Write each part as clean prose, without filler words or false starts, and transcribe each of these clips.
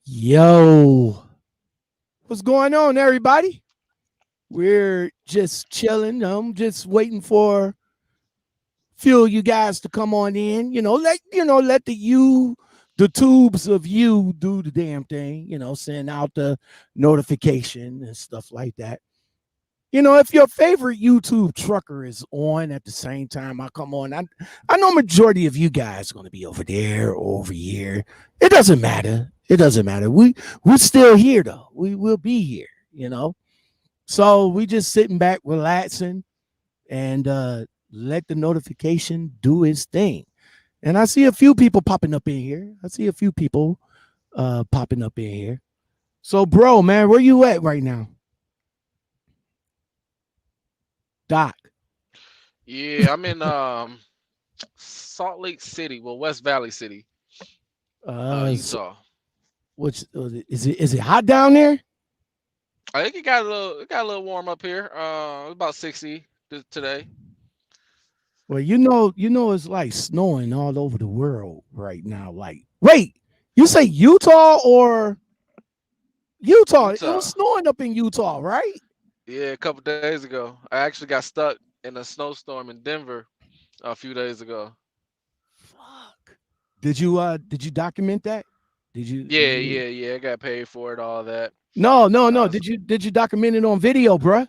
Yo, what's going on, everybody? We're just chilling. I'm just waiting for a few of you guys to come on in. Let the tubes of you do the damn thing. Send out the notification and stuff like that. If your favorite YouTube trucker is on at the same time I come on, I know majority of you guys are going to be over there or over here. It doesn't matter. We're still here though. We will be here, So we just sitting back, relaxing, and let the notification do its thing. And I see a few people popping up in here. So, bro, man, where you at right now? Doc. Yeah, I'm in Salt Lake City, West Valley City, Utah. Which is it hot down there? I think it got a little warm up here. About 60 today. Well, it's like snowing all over the world right now. Like, wait, you say Utah or Utah? It was snowing up in Utah, right? Yeah, a couple days ago. I actually got stuck in a snowstorm in Denver a few days ago. Fuck. Did you document that? Yeah. I got paid for it, all that. No. Did you document it on video, bruh?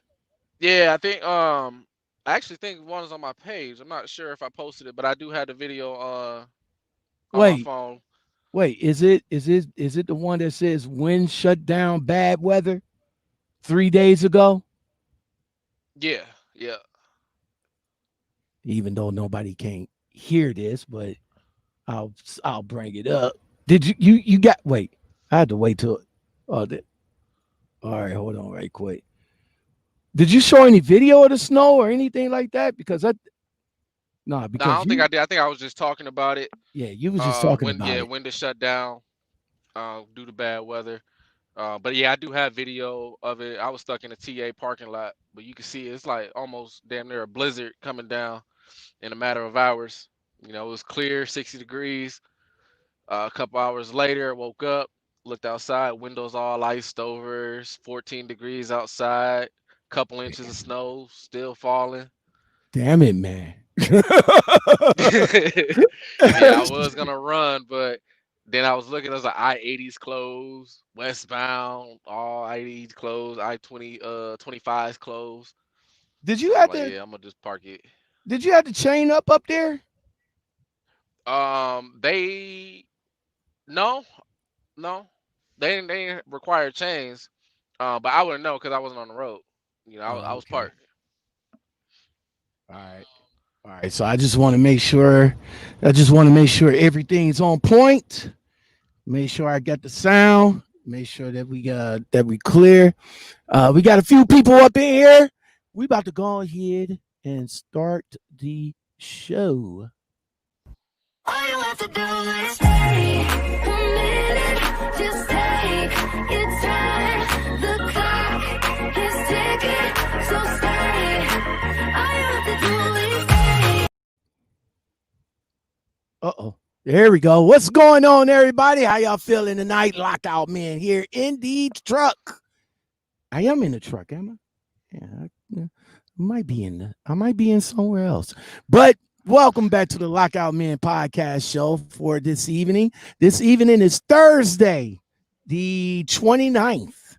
Yeah, I think I actually think one is on my page. I'm not sure if I posted it, but I do have the video on my phone. Wait, is it the one that says wind shut down, bad weather 3 days ago? Yeah. Even though nobody can hear this, but I'll bring it up. Did you got wait? I had to wait till all right, hold on right quick. Did you show any video of the snow or anything like that? Because I don't think I did. I think I was just talking about it. Yeah, you was just talking about it. When to shut down due to bad weather. But yeah, I do have video of it. I was stuck in a TA parking lot, but you can see it's like almost damn near a blizzard coming down in a matter of hours. It was clear, 60 degrees. A couple hours later, I woke up, looked outside, windows all iced over, 14 degrees outside, couple inches of snow still falling. Damn it, man. Yeah, I was gonna run, but then I was looking, I was like, I-80's closed, westbound, all I-80's closed, I-25's closed. Did you have to? Yeah, I'm gonna just park it. Did you have to chain up there? No, they didn't require chains, but I wouldn't know because I wasn't on the road. I was parked. All right. So I just want to make sure. Everything's on point. Make sure I got the sound. Make sure that we clear. We got a few people up in here. We about to go ahead and start the show. All you have to do is stay a minute, just take your time. The clock is ticking, so stay. All you have to do is stay. Uh-oh. There we go. What's going on, everybody? How y'all feeling tonight? Lockoutmen here in the truck. I am in the truck, am I? Yeah, I might be in somewhere else. But welcome back to the Lockoutmen podcast show for this evening. This evening is Thursday, the 29th,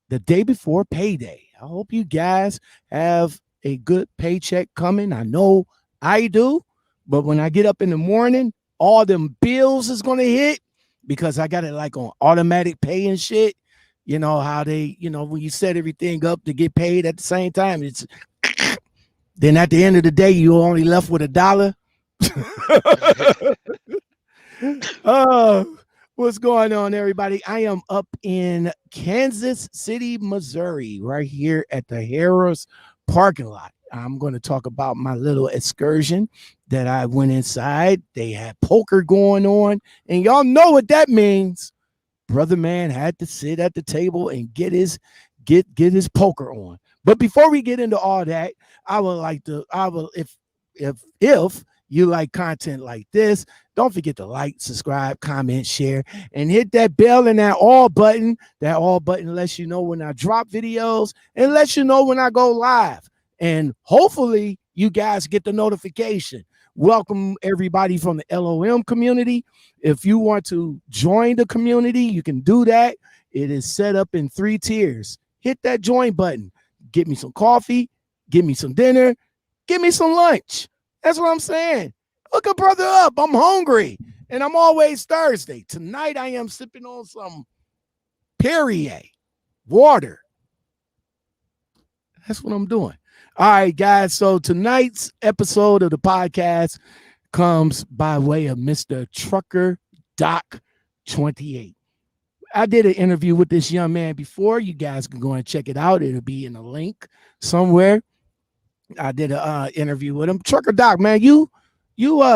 the day before payday. I hope you guys have a good paycheck coming. I know I do, but when I get up in the morning, all them bills is going to hit because I got it like on automatic pay and shit. You know how they, when you set everything up to get paid at the same time, it's Then at the end of the day, you only left with $1. uh, what's going on, everybody? I am up in Kansas City, Missouri, right here at the Harris parking lot. I'm going to talk about my little excursion that I went inside. They had poker going on, and y'all know what that means. Brother man had to sit at the table and get his poker on. But before we get into all that, I will if you like content like this, don't forget to like, subscribe, comment, share, and hit that bell and that all button. That all button lets you know when I drop videos and lets you know when I go live. And hopefully you guys get the notification. Welcome everybody from the L.O.M community. If you want to join the community, you can do that. It is set up in 3 tiers. Hit that join button. Get me some coffee, give me some dinner, give me some lunch. That's what I'm saying. Hook a brother up. I'm hungry. And I'm always Thursday. Tonight I am sipping on some Perrier water. That's what I'm doing. All right, guys. So tonight's episode of the podcast comes by way of Mr. TruckerDoc28. I did an interview with this young man before. You guys can go and check it out. It'll be in a link somewhere. I did an interview with him. Trucker Doc, man, you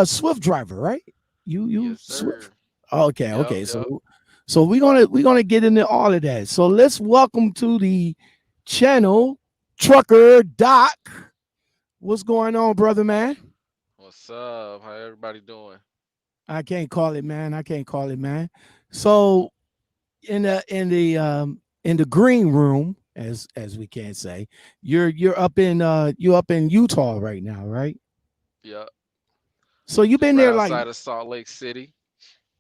Swift driver, right? You Yes, sir. Swift. Okay, Yep, okay. yep. So we're gonna get into all of that. So let's welcome to the channel Trucker Doc. What's going on, brother man? What's up? How everybody doing? I can't call it, man. I can't call it, man. So in the green room, as we can say, you're up in Utah right now, right? Yep. So you've Just been right there like outside of Salt Lake City.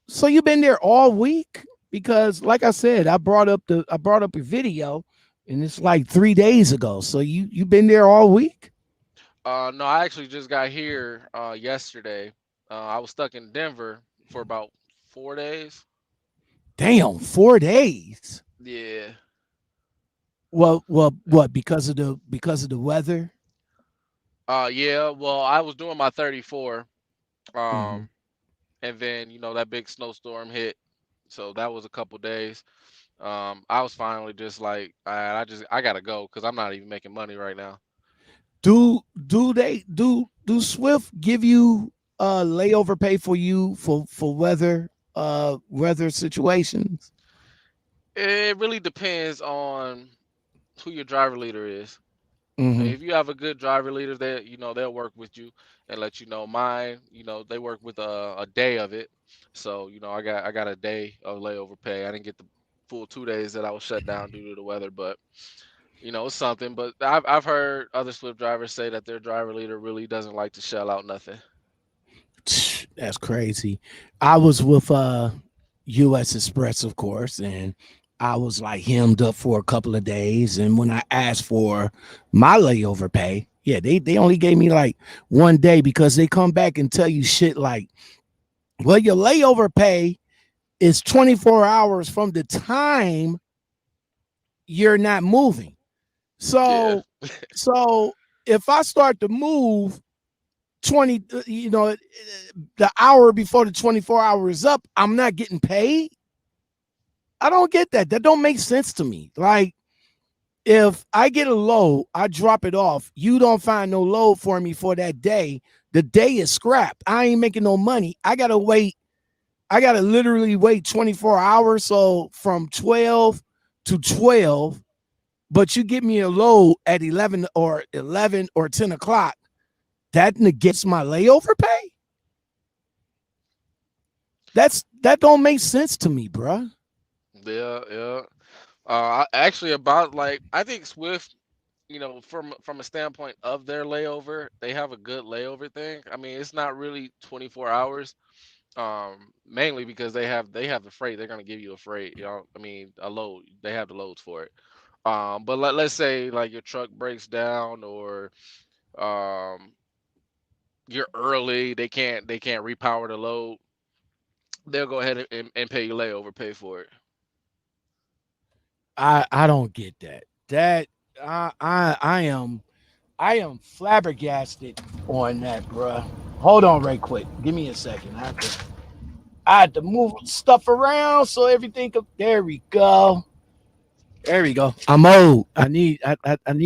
so you've been there all week? Because like I said, I brought up a video and it's like 3 days ago. So you've been there all week? No, I actually just got here yesterday. I was stuck in Denver for about 4 days. Damn, 4 days. Yeah. What? Because of the weather? Yeah. Well, I was doing my 34. Mm-hmm. And then that big snowstorm hit, so that was a couple days. I was finally just like, I gotta go because I'm not even making money right now. Do Swift give you layover pay for you for weather situations? It really depends on who your driver leader is. Mm-hmm. If you have a good driver leader, that they'll work with you and let you know. Mine, they work with a day of it, so I got a day of layover pay. I didn't get the full 2 days that I was shut down due to the weather, but it's something. But I've heard other Swift drivers say that their driver leader really doesn't like to shell out nothing. That's crazy. I was with US Express, of course, and I was like hemmed up for a couple of days. And when I asked for my layover pay, yeah, they only gave me like 1 day because they come back and tell you shit like, well, your layover pay is 24 hours from the time you're not moving. Yeah, So if I start to move 20, the hour before the 24 hours is up, I'm not getting paid. I don't get that. That don't make sense to me. Like, if I get a load, I drop it off. You don't find no load for me for that day. The day is scrapped. I ain't making no money. I gotta wait. I gotta literally wait 24 hours. So from 12 to 12, but you give me a load at 11 or 10 o'clock. That negates my layover pay. That don't make sense to me, bruh. yeah, yeah. Actually, about like I think Swift, from a standpoint of their layover, they have a good layover thing. I mean, it's not really 24 hours. Mainly because they have the freight. They're gonna give you a freight. I mean, a load. They have the loads for it. But let's say like your truck breaks down or um you're early. They can't repower the load. They'll go ahead and pay you layover, pay for it. I don't get that. That I am I am flabbergasted on that, bruh. Hold on, right quick. Give me a second. I had to move stuff around so everything could. There we go. There we go. I'm old. I need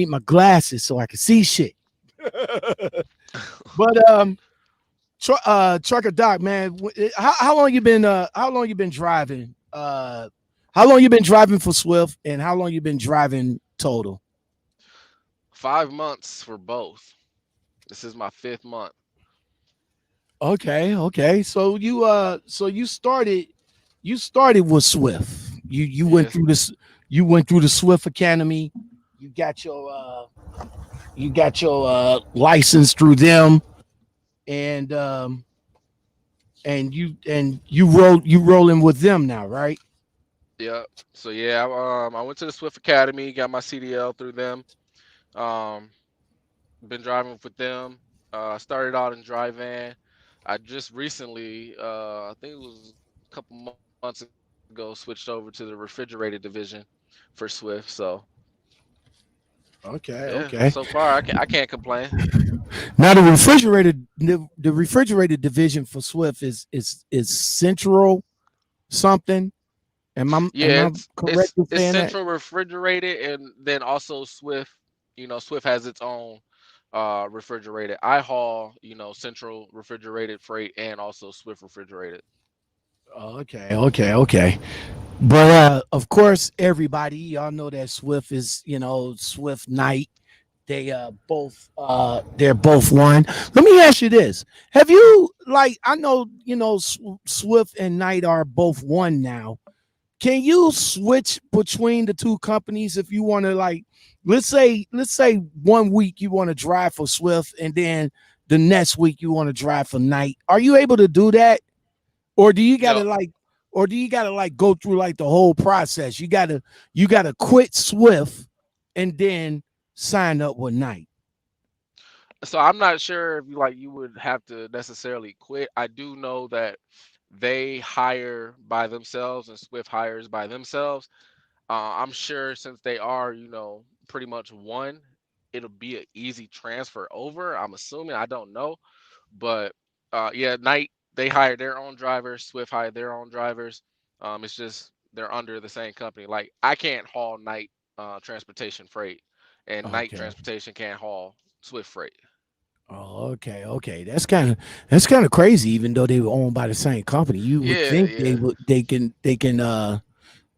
my glasses so I can see shit. But Trucker Doc, man, how long you been driving? How long you been driving for Swift, and how long you been driving total? 5 months for both. This is my 5th month. Okay, okay. So you started with Swift. You went Yes. through this. You went through the Swift Academy. You got your license through them, and you rolling with them now, right? Yeah. So yeah, I went to the Swift Academy, got my CDL through them. Um, been driving with them. Started out in dry van. I just recently, I think it was a couple months ago, switched over to the refrigerated division for Swift. So yeah, Okay, so okay. far I can't complain. Now the refrigerated division for Swift is Central something. Am Yeah, I correct in it's saying that? central refrigerated, and then also Swift. You know, Swift has its own refrigerated. I haul, central refrigerated freight and also Swift refrigerated. Oh, okay, okay, okay. But of course, everybody y'all know that Swift is Swift Night. They're both one. Let me ask you this: have you like I know Swift and Knight are both one now. Can you switch between the two companies if you want to like let's say 1 week you want to drive for Swift and then the next week you want to drive for Knight? Are you able to do that? Or do you No, gotta like go through like the whole process? You gotta quit Swift and then sign up with Knight. so I'm not sure if you would have to necessarily quit. I do know that they hire by themselves and Swift hires by themselves. I'm sure since they are, pretty much one, it'll be an easy transfer over. I'm assuming. I don't know. But yeah, Knight, they hire their own drivers. Swift hire their own drivers. It's just they're under the same company. Like I can't haul Knight transportation freight, and Knight Okay. transportation can't haul Swift freight. Oh, okay, okay. That's kind of crazy. Even though they were owned by the same company, you would Yeah, think yeah,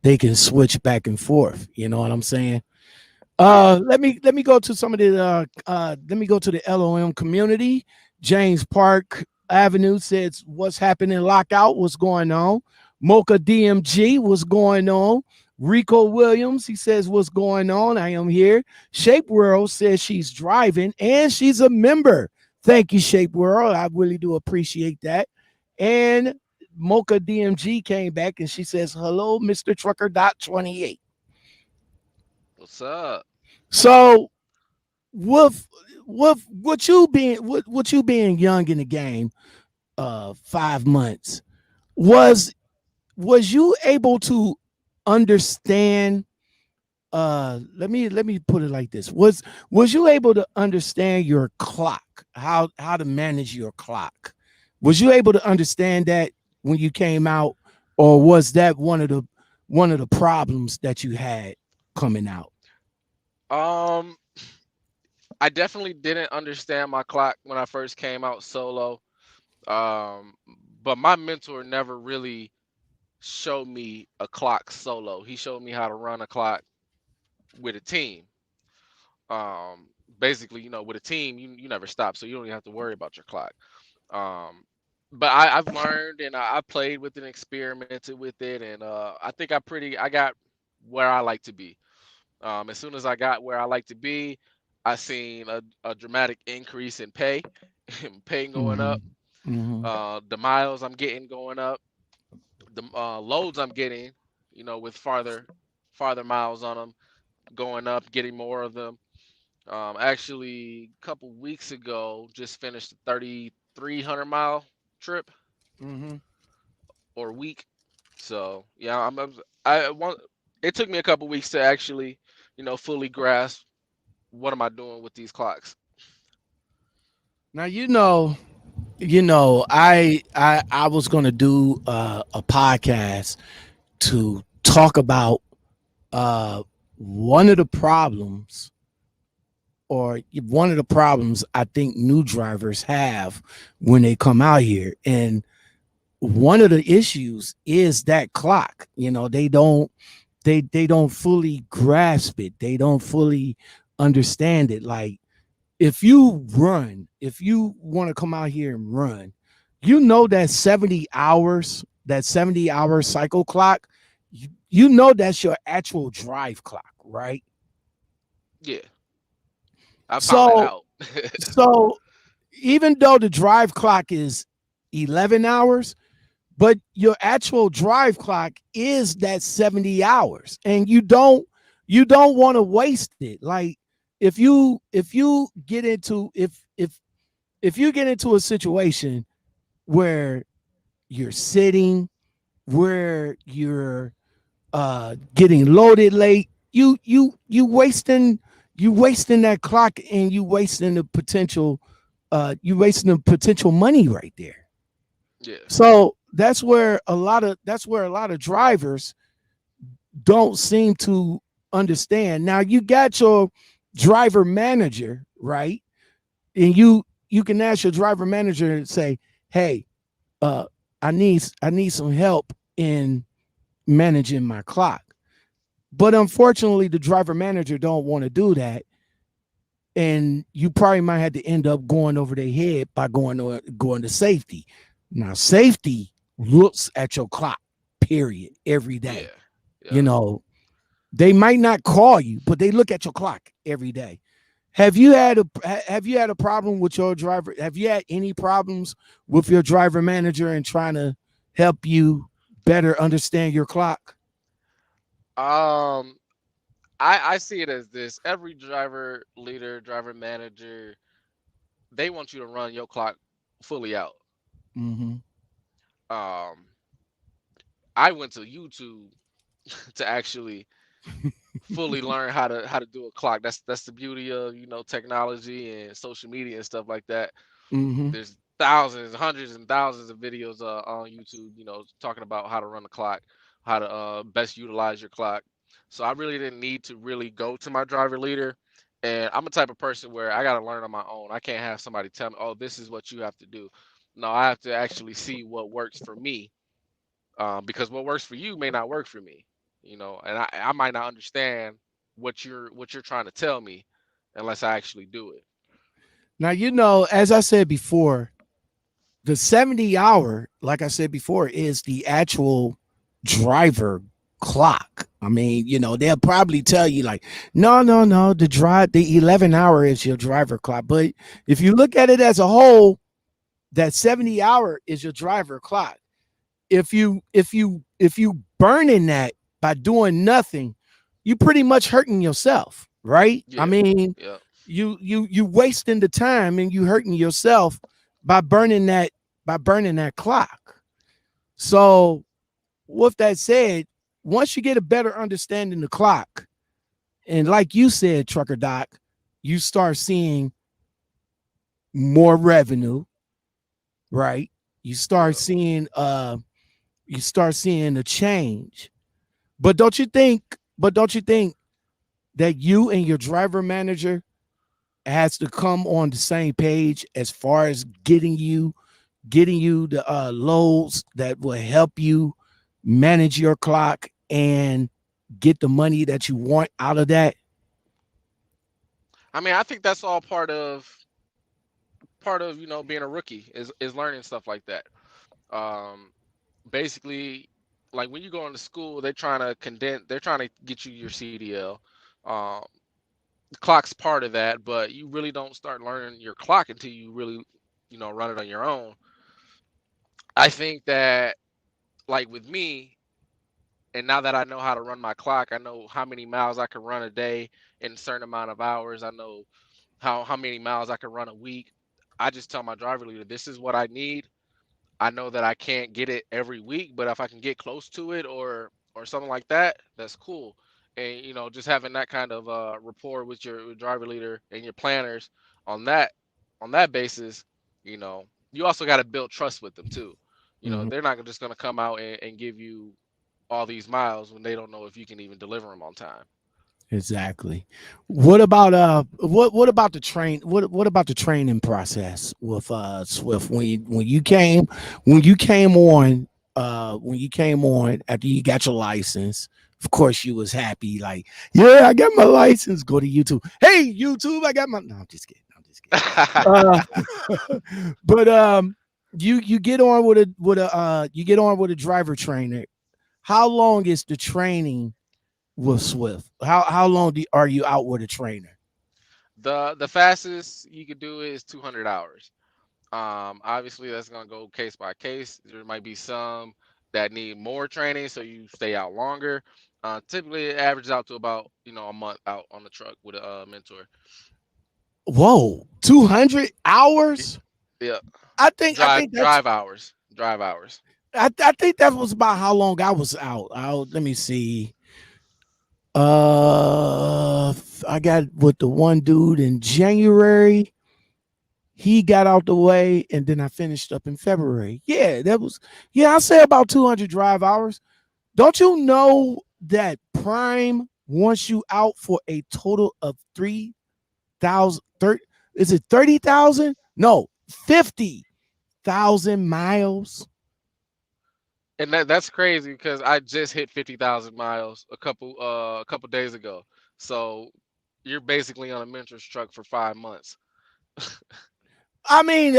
they can switch back and forth. You know what I'm saying? yeah. Let me go to some of the let me go to the L.O.M community. James Park Avenue says, "What's happening? Lockout? What's going on?" Mocha DMG, what's going on? Rico Williams, he says, "What's going on? I am here." Shape World says she's driving and she's a member. Thank you, Shape World. I really do appreciate that. And Mocha DMG came back and she says, "Hello, Mr. Trucker.28." What's up? So with what you being young in the game, 5 months, was you able to understand let me put it like this, was you able to understand your clock, how to manage your clock? Was you able to understand that when you came out, or was that one of the problems that you had coming out? Um, I definitely didn't understand my clock when I first came out solo. Um, but my mentor never really showed me a clock solo. He showed me how to run a clock with a team. Basically, with a team, you never stop, so you don't even have to worry about your clock. Um, but I've learned and I played with it, and experimented with it, and I think I got where I like to be. As soon as I got where I like to be, I seen a dramatic increase in pay, pay going Mm-hmm. up, Mm-hmm. the miles I'm getting going up, the loads I'm getting, with farther miles on them going up, getting more of them. Actually, a couple weeks ago, just finished a 3,300-mile trip Mm-hmm. or week. So yeah, I want. It took me a couple weeks to actually, fully grasp what am I doing with these clocks. Now I was gonna do a podcast to talk about uh, one of the problems, or one of the problems I think new drivers have when they come out here, and one of the issues is that clock. They don't fully grasp it. They don't fully understand it. Like, if you want to come out here and run, that 70 hours, that 70-hour cycle clock, that's your actual drive clock, right? Yeah, I found that So out. so even though the drive clock is 11 hours, but your actual drive clock is that 70 hours, and you don't want to waste it. Like, if you get into if you get into a situation where you're sitting, where you're getting loaded late, you wasting that clock, and you wasting the potential money right there. Yeah. So that's where a lot of drivers don't seem to understand. Now, you got your driver manager, right? And you can ask your driver manager and say, "Hey, uh, I need some help in managing my clock." But unfortunately, the driver manager don't want to do that, and you probably might have to end up going over their head by going to safety. Now, safety looks at your clock, period, every day. Yeah. You Yeah. know, they might not call you, but they look at your clock every day. Have you had a problem with your driver? Have you had any problems with your driver manager and trying to help you better understand your clock? Um, I see it as this. Every driver leader, driver manager, they want you to run your clock fully out. Mm-hmm. Um, I went to YouTube to actually fully learn how to do a clock. That's the beauty of technology and social media and stuff like that. Mm-hmm. There's thousands, hundreds, and thousands of videos on YouTube, talking about how to run the clock, how to best utilize your clock. So I really didn't need to really go to my driver leader. And I'm a type of person where I got to learn on my own. I can't have somebody tell me, oh, this is what you have to do. No, I have to actually see what works for me, because what works for you may not work for me, and I might not understand what you're trying to tell me unless I actually do it. Now, as I said before, the 70 hour, like I said before, is the actual driver clock. I mean, they'll probably tell you, like, no, no, no, the 11 hour is your driver clock. But if you look at it as a whole, that 70 hour is your driver clock. If you burning that by doing nothing, you pretty much hurting yourself, right? I Yeah. mean, Yeah. you wasting the time, and you hurting yourself by burning that clock. So, with that said, once you get a better understanding of the clock, and like you said, Trucker Doc, you start seeing more revenue, right? You start Yeah. seeing a change. But don't you think that you and your driver manager has to come on the same page as far as getting you the loads that will help you manage your clock and get the money that you want out of that? I mean, I think that's all part of being a rookie is learning stuff like that. Um, Basically, like when you go into school, they're trying to get you your CDL. Um, the clock's part of that, but you really don't start learning your clock until you really run it on your own. I think that, like with me, and now that I know how to run my clock, I know how many miles I can run a day in a certain amount of hours. I know how many miles I can run a week. I just tell my driver leader, this is what I need. I know that I can't get it every week, but if I can get close to it or something like that, that's cool. And just having that kind of rapport with your driver leader and your planners on that, on that basis, you know, you also got to build trust with them too. You know, Mhm. they're not just going to come out and give you all these miles when they don't know if you can even deliver them on time. Exactly. What about the train? What about the training process with Swift when you came on when you came on after you got your license? Of course, you was happy. Like, yeah, I got my license. Go to YouTube. Hey, YouTube, I got my. No, I'm just kidding. I'm just kidding. But you get on you get on with a driver trainer. How long is the training with Swift? How long are you out with a trainer? The fastest you could do is 200 hours. Obviously that's gonna go case by case. There might be some that need more training, so you stay out longer. Typically, it averages out to about a month out on the truck with a mentor. Whoa, 200 Y- hours? Yeah, I drive think that's drive hours, drive hours. I think that was about how long I was out. Let me see. I got with the one dude in January. He got out the way, and then I finished up in February. Yeah, that was I say about 200 drive hours. Don't you know that Prime wants you out for a total of 3,000? Is it 30,000? No, 50,000 miles. And that's crazy because I just hit 50,000 miles a couple days ago. So you're basically on a mentor's truck for 5 months. I mean,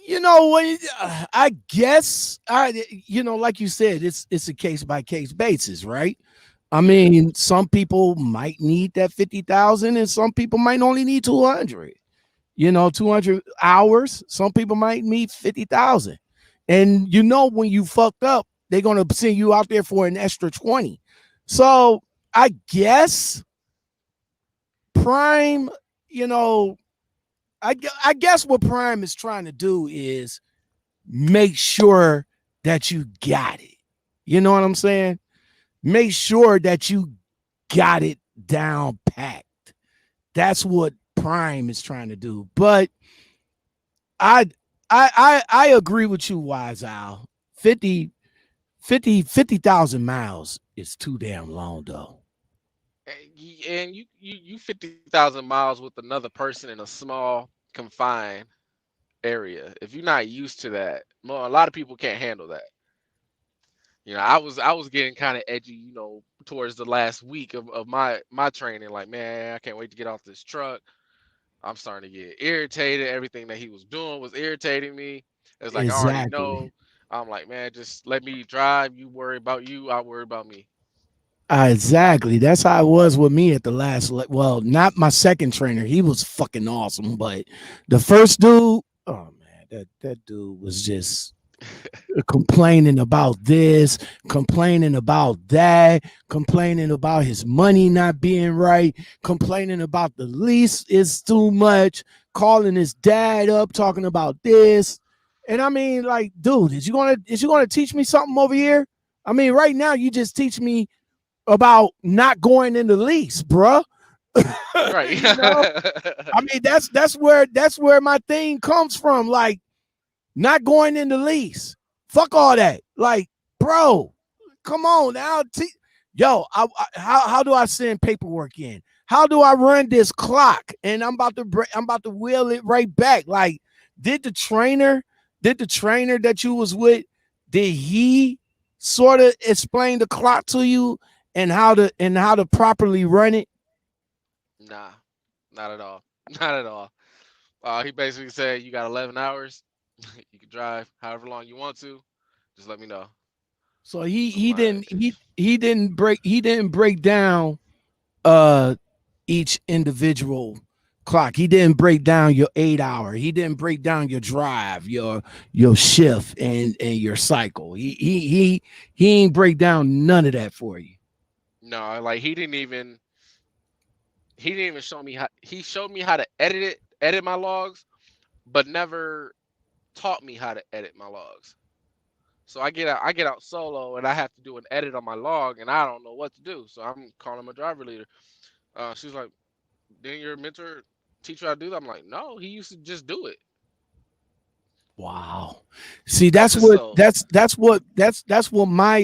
when I guess like you said, it's a case by case basis, right? I Yeah. mean, some people might need that 50,000, and some people might only need 200. 200 hours. Some people might need 50,000, and when you fucked up, they're gonna send you out there for an extra 20. So I guess Prime, you know, I guess what Prime is trying to do is make sure that you got it. You know what I'm saying? Make sure that you got it down packed. That's what Prime is trying to do. But I I agree with you, Wise Al. 50,000 miles is too damn long though. And you 50,000 miles with another person in a small confined area. If you're not used to that, well, a lot of people can't handle that. I was getting kind of edgy, towards the last week of my training. Like, man, I can't wait to get off this truck. I'm starting to get irritated. Everything that he was doing was irritating me. It's like I already Exactly. know. I'm like, man, just let me drive. You worry about you. I worry about me. Exactly. That's how it was with me at the last. Well, not my second trainer. He was fucking awesome, but the first dude, oh man, that dude was just complaining about this, complaining about that, complaining about his money not being right, complaining about the lease is too much, calling his dad up, talking about this. And I mean, like, dude, is you gonna teach me something over here? I mean, right now you just teach me about not going in the lease, bruh. Right. I mean, that's where my thing comes from. Like, not going in the lease. Fuck all that. Like, bro, come on now. Yo, how do I send paperwork in? How do I run this clock? And I'm about to wheel it right back. Like, did the trainer, did the trainer that you was with, did he sort of explain the clock to you and how to properly run it? Nah, not at all. Not at all. He basically said you got 11 hours. You can drive however long you want to. Just let me know. So he I'm he like, didn't he didn't break down uh each individual clock. He didn't break down your 8 hour. He didn't break down your drive, your shift and your cycle. He ain't break down none of that for you. no, like he didn't even show me how. He showed me how to edit my logs, but never taught me how to edit my logs. So I get out solo and I have to do an edit on my log and I don't know what to do. So I'm calling my driver leader. She's like, "Didn't your mentor teach you how to do that? I'm like, no, he used to just do it. Wow. See, I said, so that's what my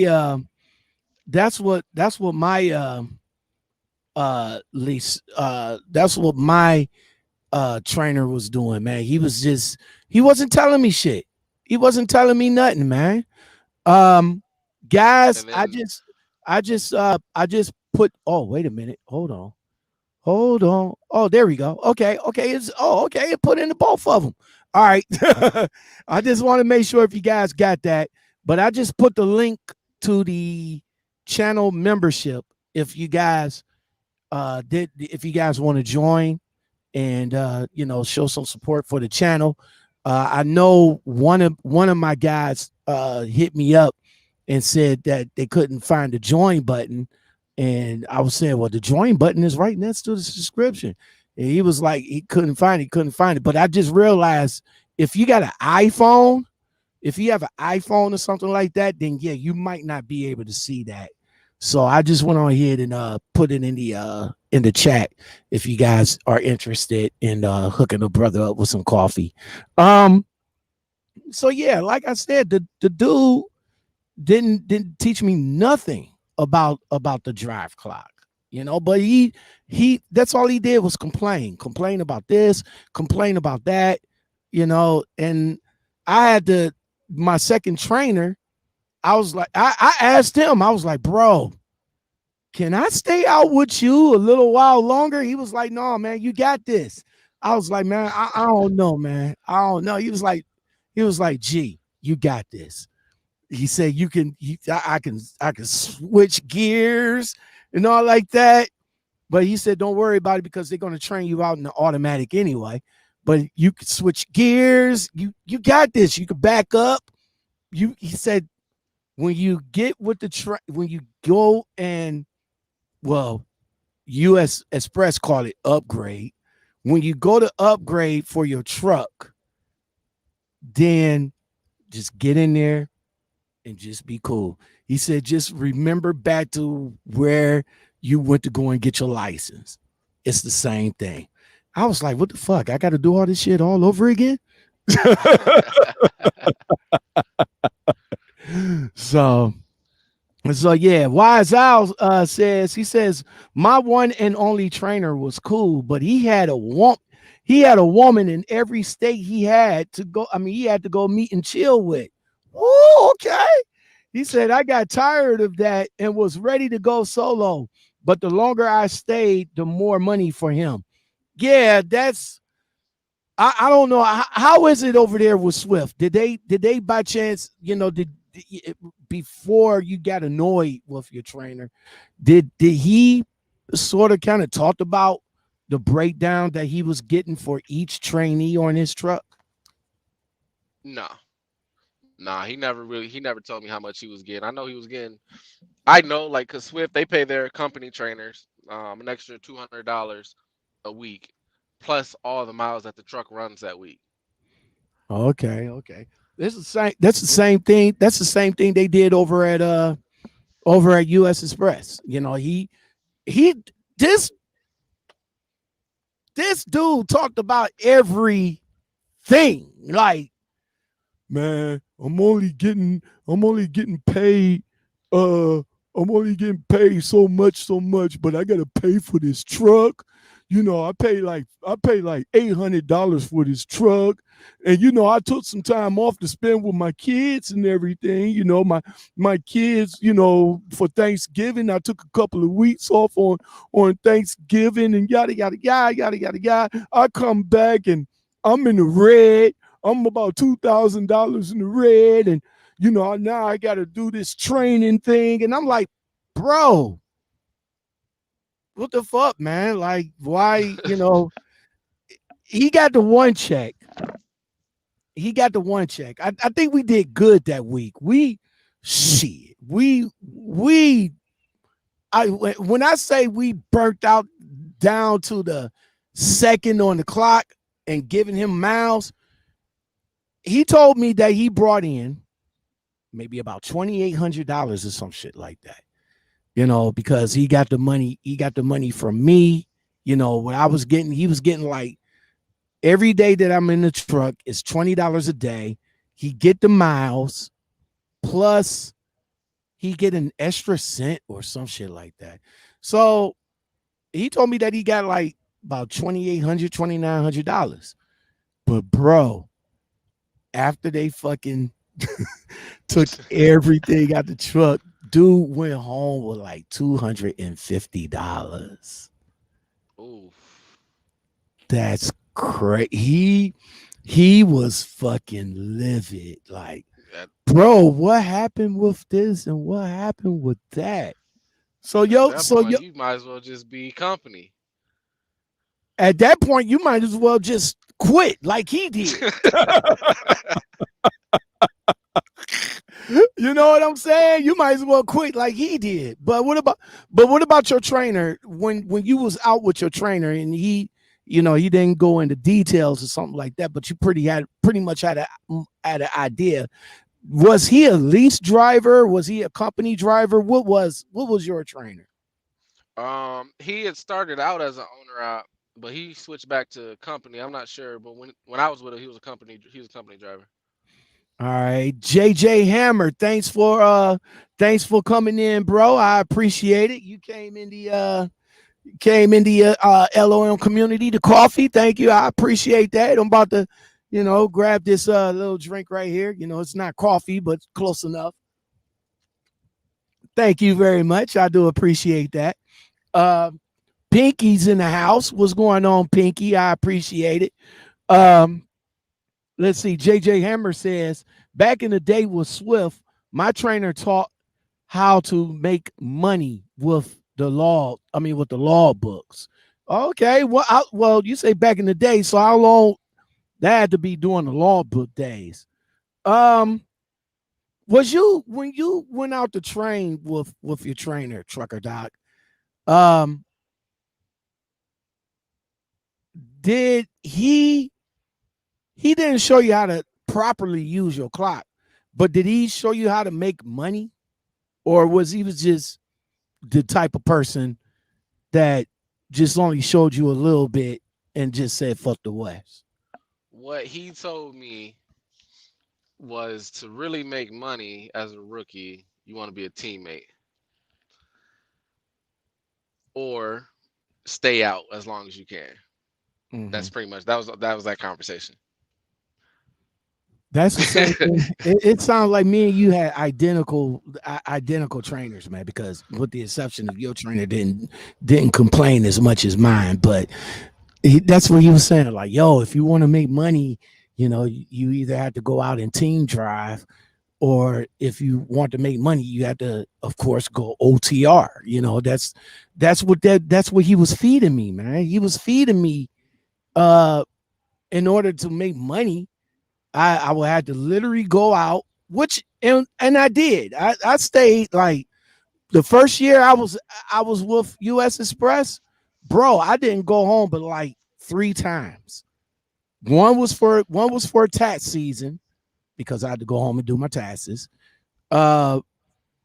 least that's what my trainer was doing, man. He wasn't telling me shit. He wasn't telling me nothing, man. Guys, and then I just put, oh, wait a minute. Hold on. Hold on. Oh, there we go. Okay. Okay. Okay. It put in the both of them. All right. I just want to make sure if you guys got that. But I just put the link to the channel membership if you guys if you guys want to join and show some support for the channel. I know one of my guys hit me up and said that they couldn't find the join button. And I was saying, well, the join button is right next to the subscription. And he was like, he couldn't find it. But I just realized if you got an iPhone, if you have an iPhone or something like that, then yeah, you might not be able to see that. So I just went on ahead and put it in the chat if you guys are interested in hooking a brother up with some coffee. So yeah, like I said, the dude didn't teach me nothing about the drive clock, but he that's all he did was complain about this, complain about that, and I had my second trainer. I was like, I asked him, I was like, bro, can I stay out with you a little while longer? He was like, no, man, you got this. I was like, man, I don't know, man. I don't know. He was like, G, you got this. He said, I can switch gears and all like that. But he said, don't worry about it because they're going to train you out in the automatic anyway. But you can switch gears. You got this. You can back up. He said, when you get with when you go and, well, US Express call it upgrade. When you go to upgrade for your truck, then just get in there and just be cool. He said, just remember back to where you went to go and get your license. It's the same thing. I was like, what the fuck? I got to do all this shit all over again? So yeah, Wise Al says my one and only trainer was cool, but he had a woman in every state he had to go. I mean, he had to go meet and chill with. Oh, okay. He said, I got tired of that and was ready to go solo. But the longer I stayed, the more money for him. Yeah, I don't know. How is it over there with Swift? Did they by chance, before you got annoyed with your trainer, did he sort of kind of talked about the breakdown that he was getting for each trainee on his truck? Nah, he never told me how much he was getting. I know he was getting, I know, like, cause Swift, they pay their company trainers an extra $200 a week, plus all the miles that the truck runs that week. Okay. That's the same thing. That's the same thing they did over at US Express. This dude talked about everything. Like, man, I'm only getting paid. I'm only getting paid so much, but I gotta pay for this truck. I pay like $800 for this truck, and I took some time off to spend with my kids and everything. My kids, for Thanksgiving, I took a couple of weeks off on Thanksgiving and yada yada yada yada yada yada. I come back and I'm in the red. I'm about $2,000 in the red, and now I got to do this training thing, and I'm like, bro, what the fuck, man? Like, why? He got the one check. I think we did good that week. When I say we burnt out down to the second on the clock and giving him miles, he told me that he brought in maybe about $2,800 or some shit like that. Because he got the money from me. What I was getting, he was getting like Every day that I'm in the truck is $20 a day. He get the miles plus he get an extra cent or some shit like that. So he told me that he got like about $2,800, $2,900. But bro, after they fucking took everything out the truck, dude went home with like $250. Ooh. That's crazy. He was fucking livid. Like, At, bro, what happened with this and what happened with that? So at yo, that so point, yo, you might as well just be company. at that point, you might as well just quit like he did. You know what I'm saying? You might as well quit like he did. But what about your trainer when you was out with your trainer and he didn't go into details or something like that, but you pretty much had an idea. Was he a lease driver? Was he a company driver? What was your trainer? He had started out as an owner out, but he switched back to company. I'm not sure, but when I was with him, he was a company driver. All right, JJ Hammer, thanks for coming in, bro. I appreciate it. You came in the L.O.M community, the coffee. Thank you. I appreciate that. I'm about to, grab this little drink right here. It's not coffee, but close enough. Thank you very much. I do appreciate that. Uh, Pinky's in the house. What's going on, Pinky? I appreciate it. Um, let's see. JJ Hammer says, back in the day with Swift, my trainer taught how to make money with with the law books. Okay, well, you say back in the day, so how long that had to be during the law book days? Um, was you when you went out to train with your trainer, Trucker Doc? Um, did he didn't show you how to properly use your clock, but did he show you how to make money, or was just the type of person that just only showed you a little bit and just said fuck the West? What he told me was to really make money as a rookie, you want to be a teammate or stay out as long as you can. Mm-hmm. That's pretty much that was that conversation. That's the same thing. It sounds like me and you had identical trainers, man. Because with the exception of your trainer didn't complain as much as mine, but that's what he was saying. Like, yo, if you want to make money, you either have to go out and team drive, or if you want to make money, you have to, of course, go OTR. That's what he was feeding me, man. He was feeding me uh in order to make money. I would have to literally go out, which and I did. I stayed like the first year I was with US Express, bro. I didn't go home but like 3 times. One was for tax season because I had to go home and do my taxes. Uh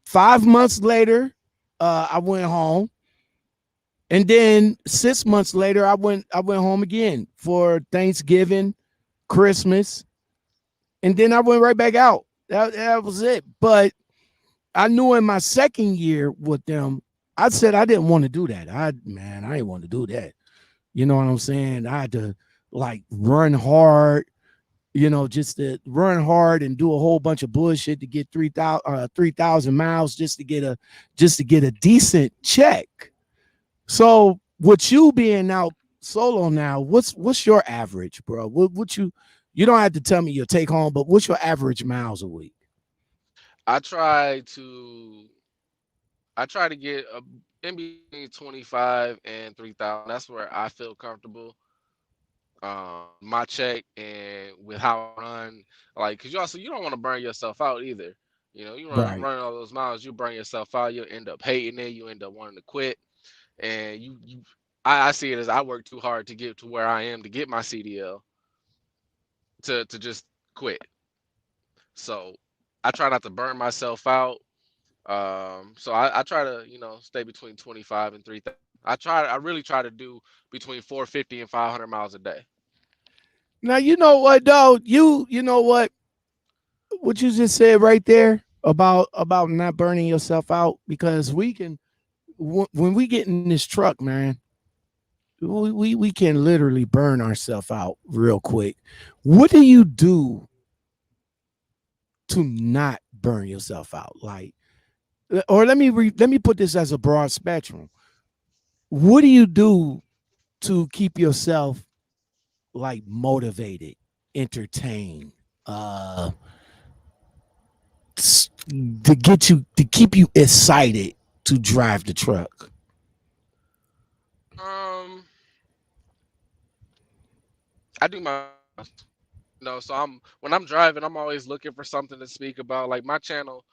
5 months later, I went home. And then 6 months later, I went home again for Thanksgiving, Christmas, and then I went right back out. That was it. But I knew in my second year with them, I said I didn't want to do that. I didn't want to do that. You know what I'm saying? I had to like run hard, just to run hard and do a whole bunch of bullshit to get 3,000 miles just to get a decent check. So with you being out solo now, what's your average, bro? You don't have to tell me your take home, but what's your average miles a week? I try to I try to get in between 25 and 3,000. That's where I feel comfortable. My check and with how I run, like, cause you don't want to burn yourself out either. You Right. running all those miles, you burn yourself out. You end up hating it. You end up wanting to quit, and I see it as I work too hard to get to where I am to get my CDL to just quit. So I try not to burn myself out. So I try to stay between 25 and 3,000. I really try to do between 450 and 500 miles a day. Now you know what though. You know what you just said right there about not burning yourself out, because we can when we get in this truck, man, we can literally burn ourselves out real quick. What do you do to not burn yourself out? Like, or let me put this as a broad spectrum. What do you do to keep yourself like motivated, entertained, uh, to get you to keep you excited to drive the truck? Um, I do my videos. So when I'm driving, I'm always looking for something to speak about. Like my channel,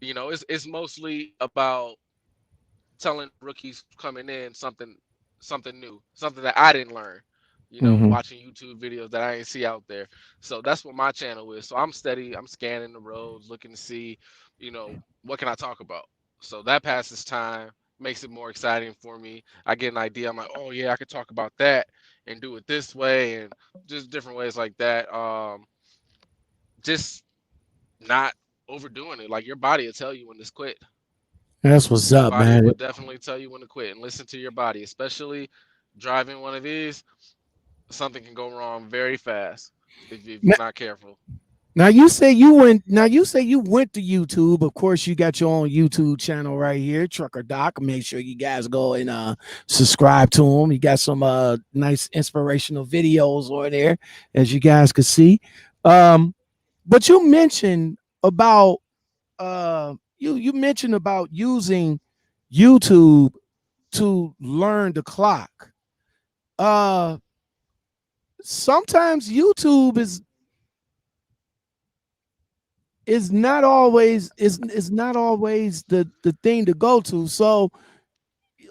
it's mostly about telling rookies coming in something new, something that I didn't learn. Mm-hmm. Watching YouTube videos that I ain't see out there. So that's what my channel is. So I'm scanning the roads, looking to see, what can I talk about. So that passes time, makes it more exciting for me. I get an idea. I'm like, oh yeah, I could talk about that and do it this way and just different ways like that. Just not overdoing it. Like your body will tell you when to quit. That's what's Your up, body man. will definitely tell you when to quit and listen to your body, especially driving one of these. Something can go wrong very fast if Now, you're not careful. now you say you went. Now you say you went to YouTube. Of course, you got your own YouTube channel right here, Trucker Doc. Make sure you guys go and subscribe to him. He got some nice inspirational videos on there, as you guys can see. Um, but you mentioned about you mentioned about using YouTube to learn the clock. Uh, Sometimes YouTube is not always the thing to go to. So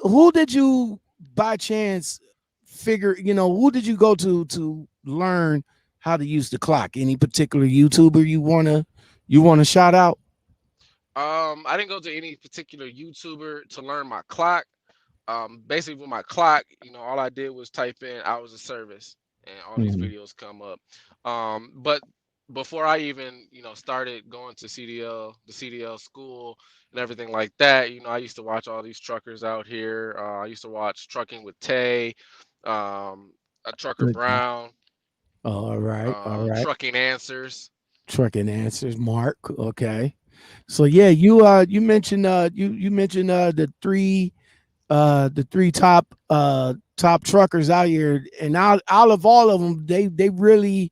who did you by chance figure, who did you go to learn how to use the clock? Any particular YouTuber you wanna shout out? I didn't go to any particular YouTuber to learn my clock. Basically with my clock, all I did was type in hours of service and all these Mhm. videos come up. But before I even, started going to the CDL school and everything like that, I used to watch all these truckers out here. I used to watch Trucking with Tay, a Trucker Good job. Brown, All right, all right. Trucking Answers. Trucking answers, Mark. Okay. So yeah, you mentioned you mentioned the three top truckers out here, and out of all of them, they really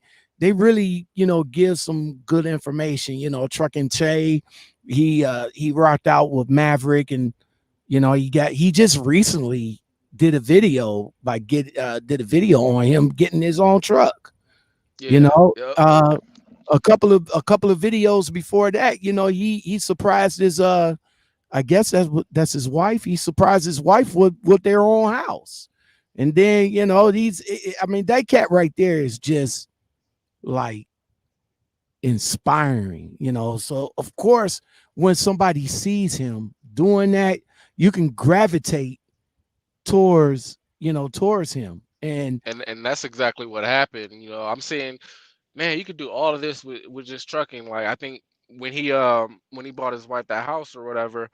give some good information. Trucking Che, he rocked out with Maverick, and he just recently did a video on him getting his own truck. you Yeah, know yep. uh a couple of videos before that, he surprised his I guess that's his wife. He surprised his wife with their own house. And then, I mean, that cat right there is just like inspiring, So of course, when somebody sees him doing that, you can gravitate towards him. And And that's exactly what happened. I'm saying, man, you could do all of this with just trucking. Like I think when he bought his wife that house or whatever,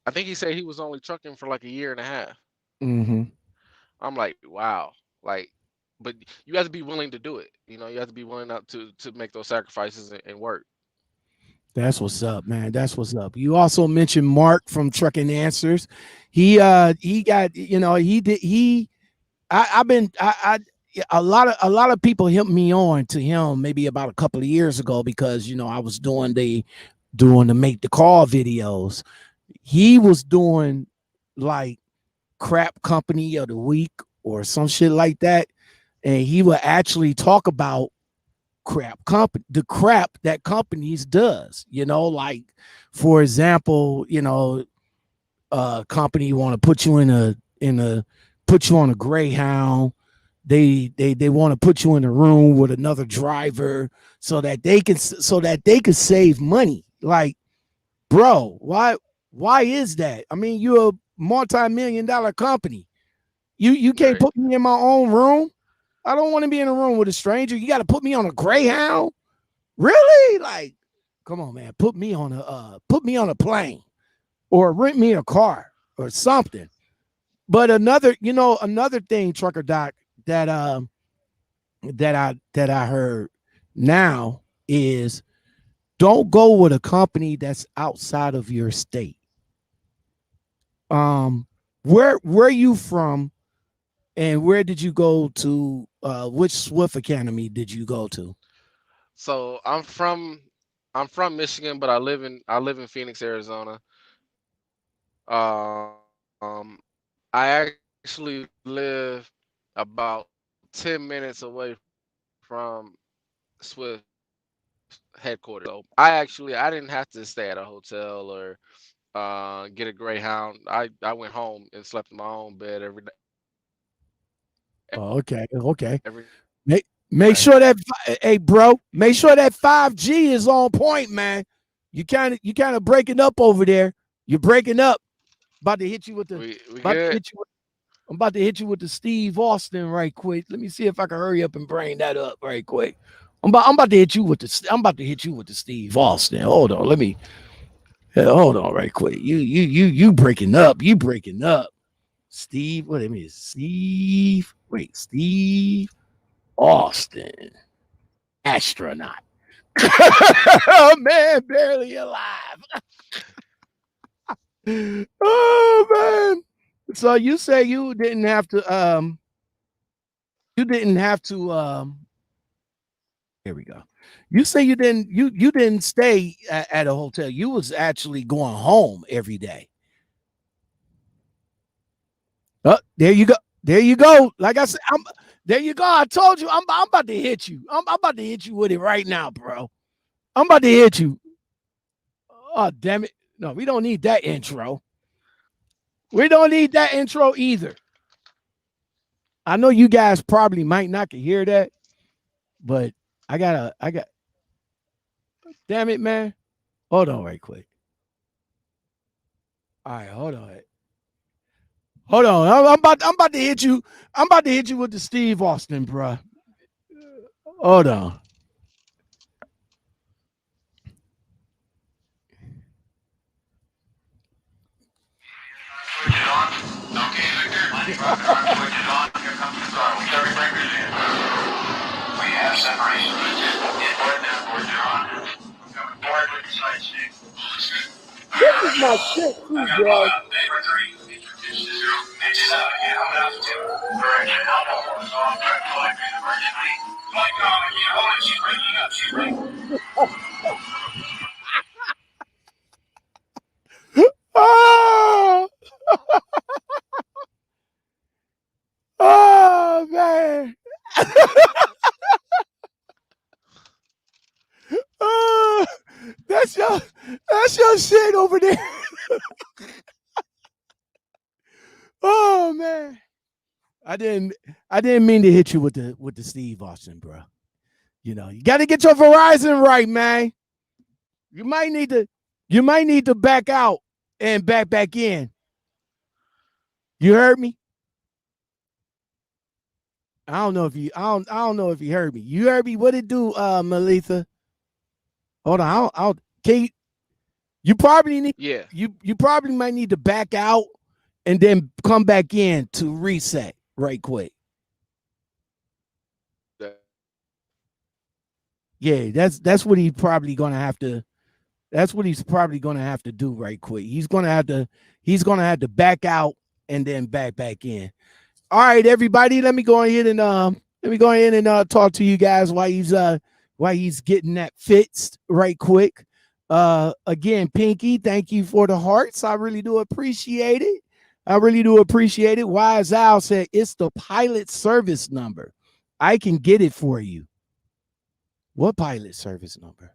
I think he said he was only trucking for like a year and a half. mhm, I'm like, wow. Like, but you have to be willing to do it. You have to be willing to make those sacrifices and work. that's what's up, man. That's what's up. You also mentioned Mark from Trucking Answers. He got, he did he I've been a lot of people hit me on to him maybe about a couple of years ago, because I was doing the make the call videos. He was doing like crap company of the week or some shit like that, and he would actually talk about the crap that companies does. Like, for example, company want to put you in a put you on a Greyhound. They want to put you in a room with another driver so that they can save money. Like, bro, why is that? I mean, you're a multi-million-dollar company. You can't Right. put me in my own room. I don't want to be in a room with a stranger. You got to put me on a Greyhound. Really? Like, come on, man. Put me on a plane or rent me a car or something. But another thing, Trucker Doc, that I heard now is don't go with a company that's outside of your state. Where you from, and where did you go to? Which Swift Academy did you go to? So I'm from Michigan, but I live in Phoenix, Arizona. I actually live about 10 minutes away from Swift headquarters. So I didn't have to stay at a hotel or get a Greyhound. I went home and slept in my own bed Oh, okay, every okay. night. Make sure that, hey, bro, make sure that 5G is on point, man. You kind of breaking up over there. You're breaking up. About to hit you with the We about to good. hit you with, I'm about to hit you with the Steve Austin right quick. Let me see if I can hurry up and bring that up right quick. I'm about to hit you with the Steve Austin. Hold on, hold on right quick. You breaking up. You breaking up. Steve, what it mean? Steve Austin, astronaut. Oh man, barely alive. Oh man. So you say you didn't have to here we go. You say you didn't stay at a hotel. You was actually going home every day. Oh, there you go. There you go. Like I said, there you go. I told you I'm about to hit you. I'm about to hit you with it right now, bro. I'm about to hit you. Oh, damn it. No, we don't need that intro. We don't need that intro either. I know you guys probably might not can hear that, but I got damn it, man. Hold on right quick. All right, hold on. Hold on. I'm about to hit you. I'm about to hit you with the Steve Austin, bro. Hold on. Switch it on. Okay, Victor. Switch it on. Here comes the throttle. Carry breakers in. We have separation. Inboard and outboard are on. Coming forward with the side stick. This is my shit too, bro. Neighbor 3. Introduce to 0. Pitches out again. Hold altitude. Correction. Elbow is on. Track flight emergency. Flight calling you. Hold it. She's breaking up. She's breaking. Oh, oh man. Oh, that's your shit over there. Oh man. I didn't mean to hit you with the Steve Austin, bro. You got to get your Verizon right, man. You might need to back out and back in. You heard me? I don't know if you heard me. You heard me? What it do, Melissa? Hold on. Can you probably need Yeah. you probably might need to back out and then come back in to reset right quick. Yeah, that's what he's probably gonna have to. That's what he's probably gonna have to do right quick. He's gonna have to back out and then back in. All right, everybody, let me go ahead and talk to you guys while he's getting that fixed right quick. Again, Pinky, thank you for the hearts. I really do appreciate it. Wise Al said it's the pilot service number. I can get it for you. What pilot service number?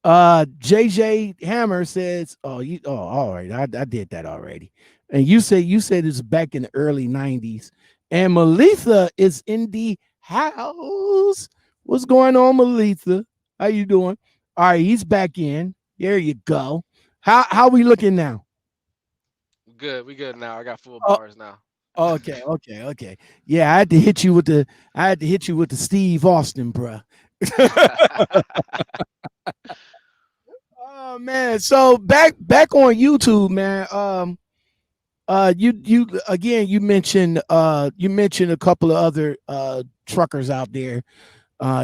JJ Hammer says, all right, I did that already. And you said it's back in the early 90s. And Melissa is in the house. What's going on, Melissa? How you doing? All right, he's back in. There you go. How we looking now? Good. We good now. I got full Oh, bars now. Okay. Yeah, I had to hit you with the Steve Austin, bruh. Oh man. So back on YouTube, man. You again you mentioned a couple of other truckers out there.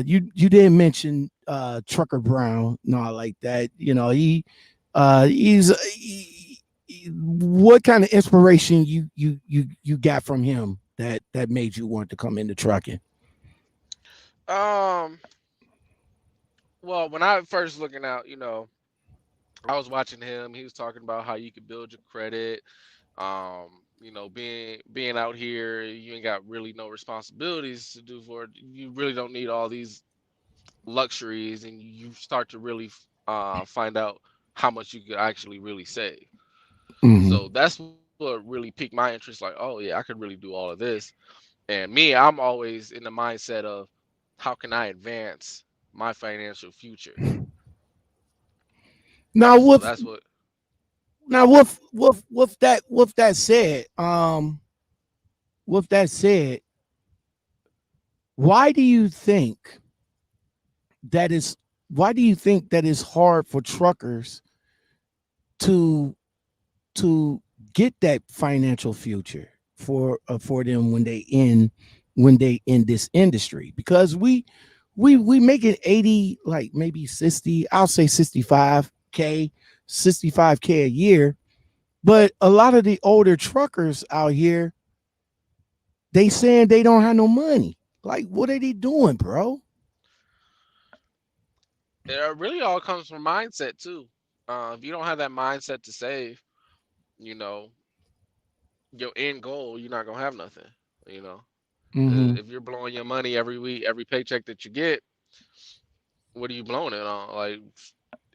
You didn't mention Trucker Brown, not like that. You know, what kind of inspiration you got from him that made you want to come into trucking? um, well, when I first looking out, I was watching him. He was talking about how you could build your credit. Being out here, you ain't got really no responsibilities to do for it. You really don't need all these luxuries, and you start to really find out how much you could actually really save. Mm-hmm. So that's what really piqued my interest. Like, oh yeah, I could really do all of this. And me, I'm always in the mindset of how can I advance my financial future. Now So with that's what. now with that said, with that said, why do you think that is why do you think that it's hard for truckers to to get that financial future for them when they in this industry? Because we make it 80, like maybe 60, I'll say 65K, 65K a year. But a lot of the older truckers out here, they saying they don't have no money. Like, what are they doing, bro? It really all comes from mindset too. If you don't have that mindset to save, you know, your end goal, you're not gonna have nothing. You know, Mm-hmm. if you're blowing your money every week, every paycheck that you get, what are you blowing it on? Like,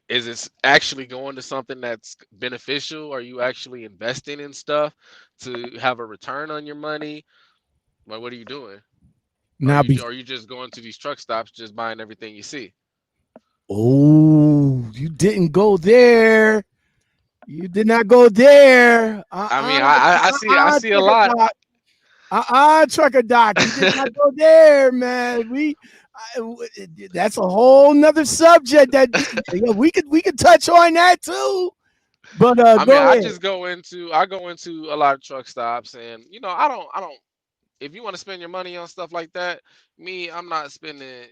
is it actually going to something that's beneficial? Are you actually investing in stuff to have a return on your money? Like, what are you doing? Or Now be are you just going to these truck stops, just buying everything you see? Oh, you didn't go there. You did not go there. I mean, I see a Trucker lot. Doc. Trucker Doc. You did not go there, man. That's a whole nother subject that yeah, we could touch on that too. But I mean, go ahead. I go into a lot of truck stops, and I don't. If you want to spend your money on stuff like that, I'm not spending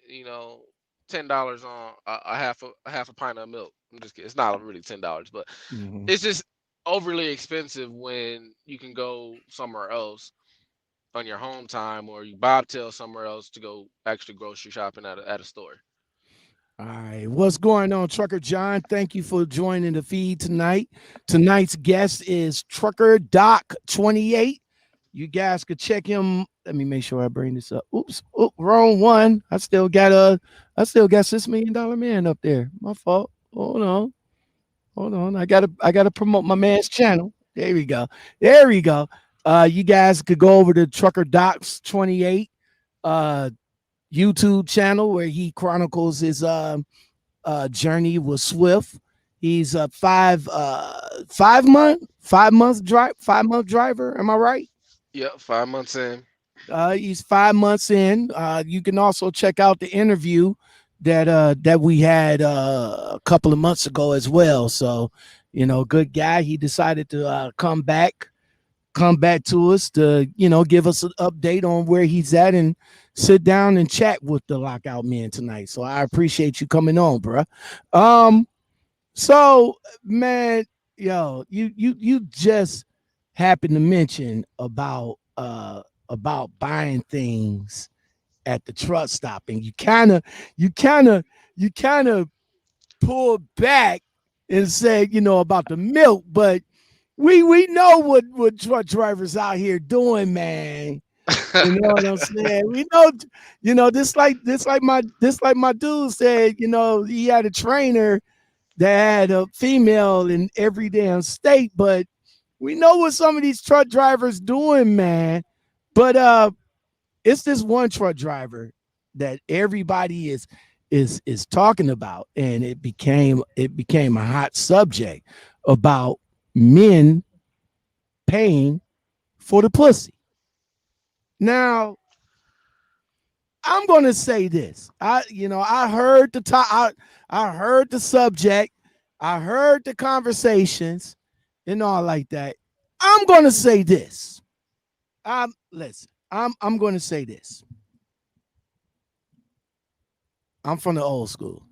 $10 on a half a pint of milk. I'm just kidding. It's not really $10, but Mhm. it's just overly expensive when you can go somewhere else on your home time, or you bobtail somewhere else to go actually grocery shopping at a store. All right, what's going on, Trucker John? Thank you for joining the feed tonight. Tonight's guest is TruckerDoc28. You guys could check him. Let me make sure I bring this up. Oops, wrong one. I still got $6 million man up there. My fault. Hold on. I gotta promote my man's channel. There we go. There we go. You guys could go over to Trucker Docs 28 uh YouTube channel where he chronicles his journey with Swift. He's a 5 month driver. Am I right? Yep, 5 months in. He's 5 months in. You can also check out the interview that we had a couple of months ago as well. So, good guy. He decided to come back to us to give us an update on where he's at and sit down and chat with the Lockout Men tonight. So I appreciate you coming on, bro. Um, so man, you just happened to mention about buying things at the truck stop, and you kind of you kind of pulled back and said about the milk, but we know what truck drivers out here doing, man. You know what I'm saying? We know, this like my dude said, he had a trainer that had a female in every damn state, but we know what some of these truck drivers doing, man. But it's this one truck driver that everybody is talking about, and it became a hot subject, about men paying for the pussy. Now, I'm going to say this. I heard the top. I heard the subject. I heard the conversations and all like that. I'm going to say this. Listen. I'm going to say this. I'm from the old school.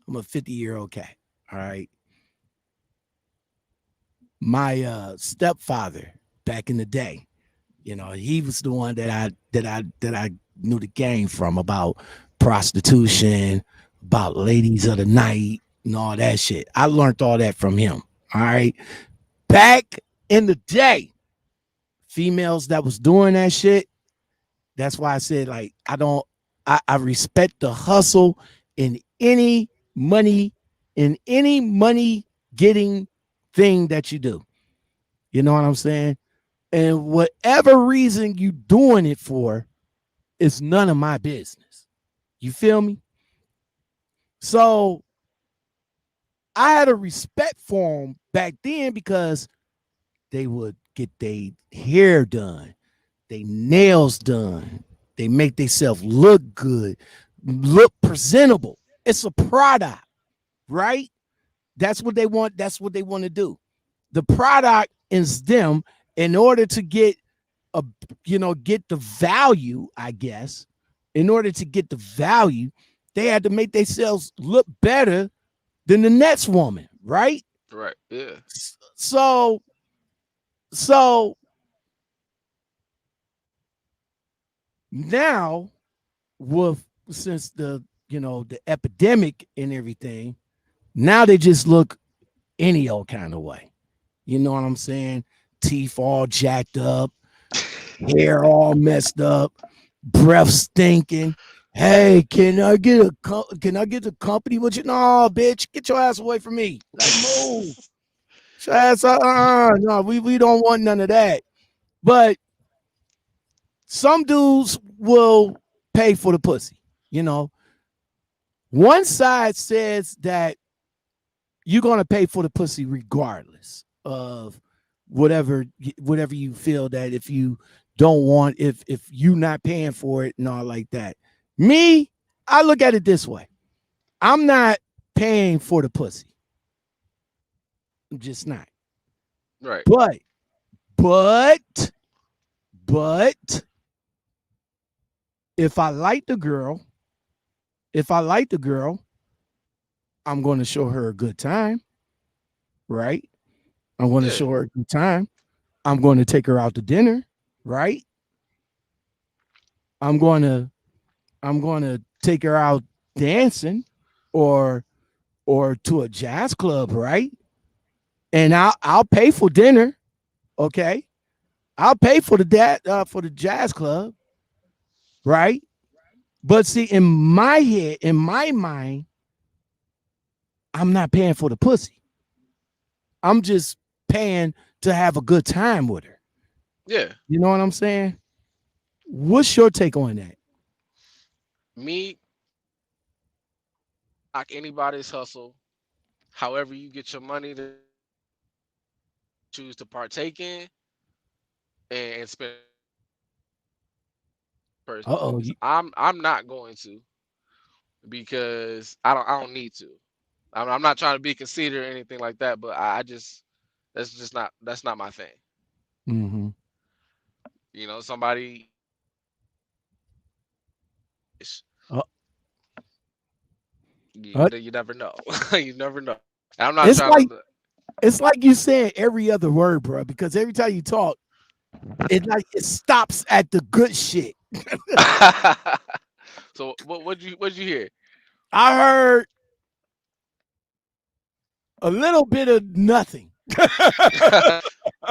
I'm a 50-year-old cat. All right. My stepfather back in the day, he was the one that I knew the game from about prostitution, about ladies of the night, and all that shit. I learned all that from him. All right. Back in the day, females that was doing that shit. That's why I said, like, I respect the hustle in any money, getting thing that you do. You know what I'm saying? And whatever reason you doing it for, it's none of my business. You feel me? So I had a respect for them back then because they would get their hair done, they nails done, they make themselves look good, look presentable. It's a product, right? That's what they want. That's what they want to do. The product is them in order to get a get the value, I guess. In order to get the value, they had to make themselves look better than the next woman, right? Right. Yeah. So so now with since the epidemic and everything, now they just look any old kind of way. You know what I'm saying? Teeth all jacked up, hair all messed up, breath stinking. Hey, can I get the company with you? No, bitch, get your ass away from me. Like, move. Get your ass no, we don't want none of that. But some dudes will pay for the pussy. You know, one side says that you're gonna pay for the pussy regardless of whatever you feel that if you don't want if you not paying for it and all like that. Me, I look at it this way. I'm not paying for the pussy. I'm just not. Right. But but but if I like the girl, if I like the girl, I'm going to show her a good time, right? I'm going to Yeah. show her a good time. I'm going to take her out to dinner, right? I'm going to I'm going to take her out dancing or to a jazz club, right? And I'll pay for dinner, okay? I'll pay for for the jazz club, right? But see, in my head, in my mind, I'm not paying for the pussy. I'm just paying to have a good time with her. Yeah. You know what I'm saying? What's your take on that? Me, like anybody's hustle. However you get your money to choose to partake in and spend person Uh-oh. choose. I'm not going to because I don't need to. I'm not trying to be conceited or anything like that, but I just that's not my thing. Mm-hmm. Somebody Uh, uh, you never know. You never know. I'm not it's trying like to. it's like you saying every other word, bro, because every time you talk, it stops at the good shit. So what'd you hear? I heard a little bit of nothing.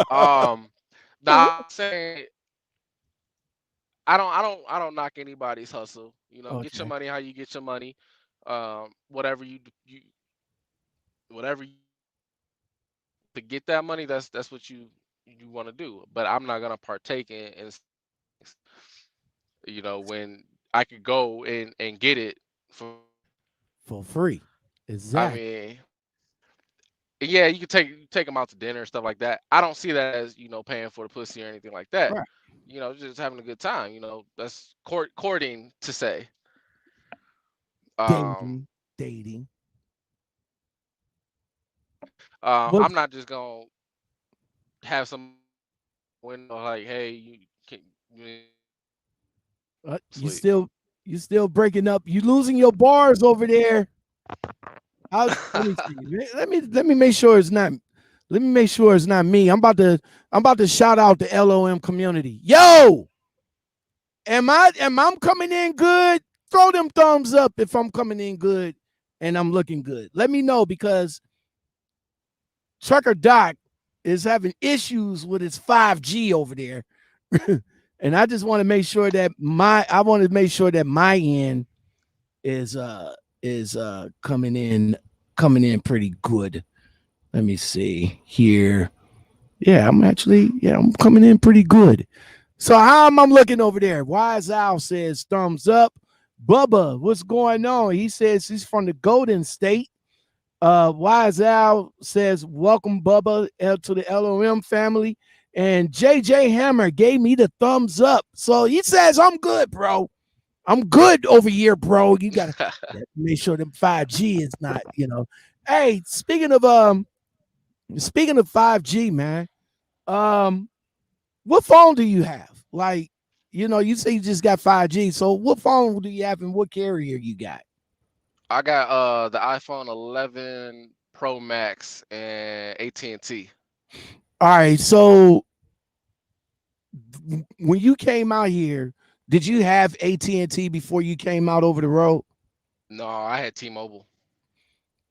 um, now I'm saying I don't knock anybody's hustle. Get your Okay. money how you get your money. Whatever you whatever you to get that money, that's what you want to do. But I'm not gonna partake in when I could go and get it for free. For free. I Exactly. mean, yeah, you can take them out to dinner and stuff like that. I don't see that as paying for the pussy or anything like that. Right. just having a good time. That's courting to say. Um, Dating, dating. What? I'm not just gonna have some window like, hey, you You sleep. still breaking up. You losing your bars over there. Let me see. Let me make sure it's not. Let me make sure it's not me. I'm about to shout out the LOM community. Yo, am I coming in good? Throw them thumbs up if I'm coming in good and I'm looking good. Let me know because Trucker Doc is having issues with his 5G over there. And I just want to make sure that my end is coming in pretty good. Let me see here. Yeah, I'm coming in pretty good. So how am I looking over there? Wise Al says thumbs up. Bubba, what's going on? He says he's from the Golden State. Wise Al says, welcome, Bubba, to the LOM family. And JJ Hammer gave me the thumbs up. So he says, I'm good, bro. I'm good over here, bro. You gotta make sure them 5G is not. Hey, speaking of 5G, man, um, what phone do you have? Like, you say you just got 5G. So what phone do you have and what carrier you got? I got the iPhone 11 Pro Max and AT&T. All right, so when you came out here, did you have AT&T before you came out over the road? No, I had T-Mobile.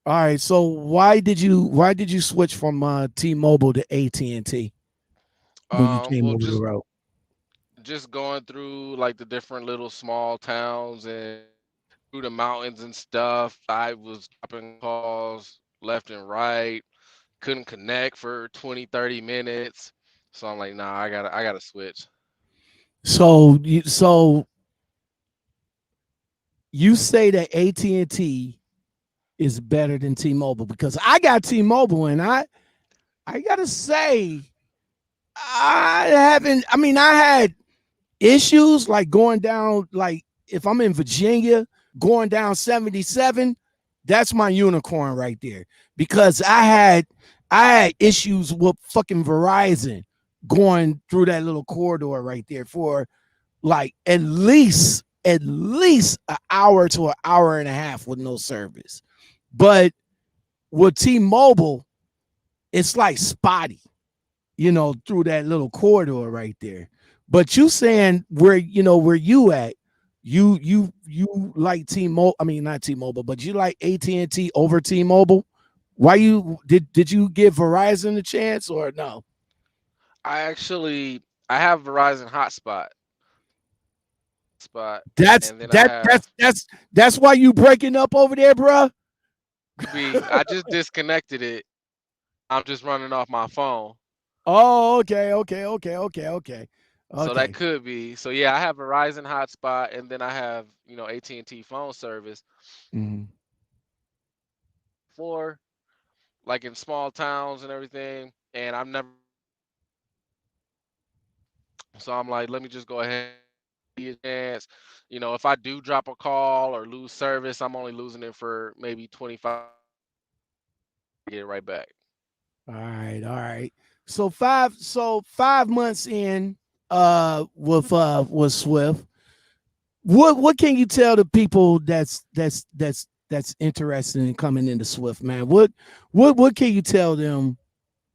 All right, so why did you switch from T-Mobile to AT&T when you came Well, over the just road? just going through like the different little small towns and through the mountains and stuff. I was dropping calls left and right, couldn't connect for 20, 30 minutes. So I'm like, nah, I gotta switch. So you say that AT&T is better than T-Mobile because I got T-Mobile and I gotta say I haven't. I mean, I had issues like going down, like if I'm in Virginia, going down 77, that's my unicorn right there. Because I had issues with fucking Verizon going through that little corridor right there for like at least an hour to an hour and a half with no service. But with T-Mobile, it's like spotty, through that little corridor right there. But you saying where you at, you like T-Mobile, I mean not T-Mobile, but you like AT&T over T-Mobile. Why did you give Verizon a chance or no? I have Verizon hotspot, That's and then I that have that's why you breaking up over there, bruh. could be I just disconnected it. I'm just running off my phone. Oh, okay. So that Okay. could be. So yeah, I have Verizon hotspot and then I have, AT&T phone service Mhm. for like in small towns and everything. And I've never so I'm like, let me just go ahead and give it a chance. If I do drop a call or lose service, I'm only losing it for maybe 25 to get it right back. All right. So 5 months in with Swift. What can you tell the people that's interested in coming into Swift, man? What can you tell them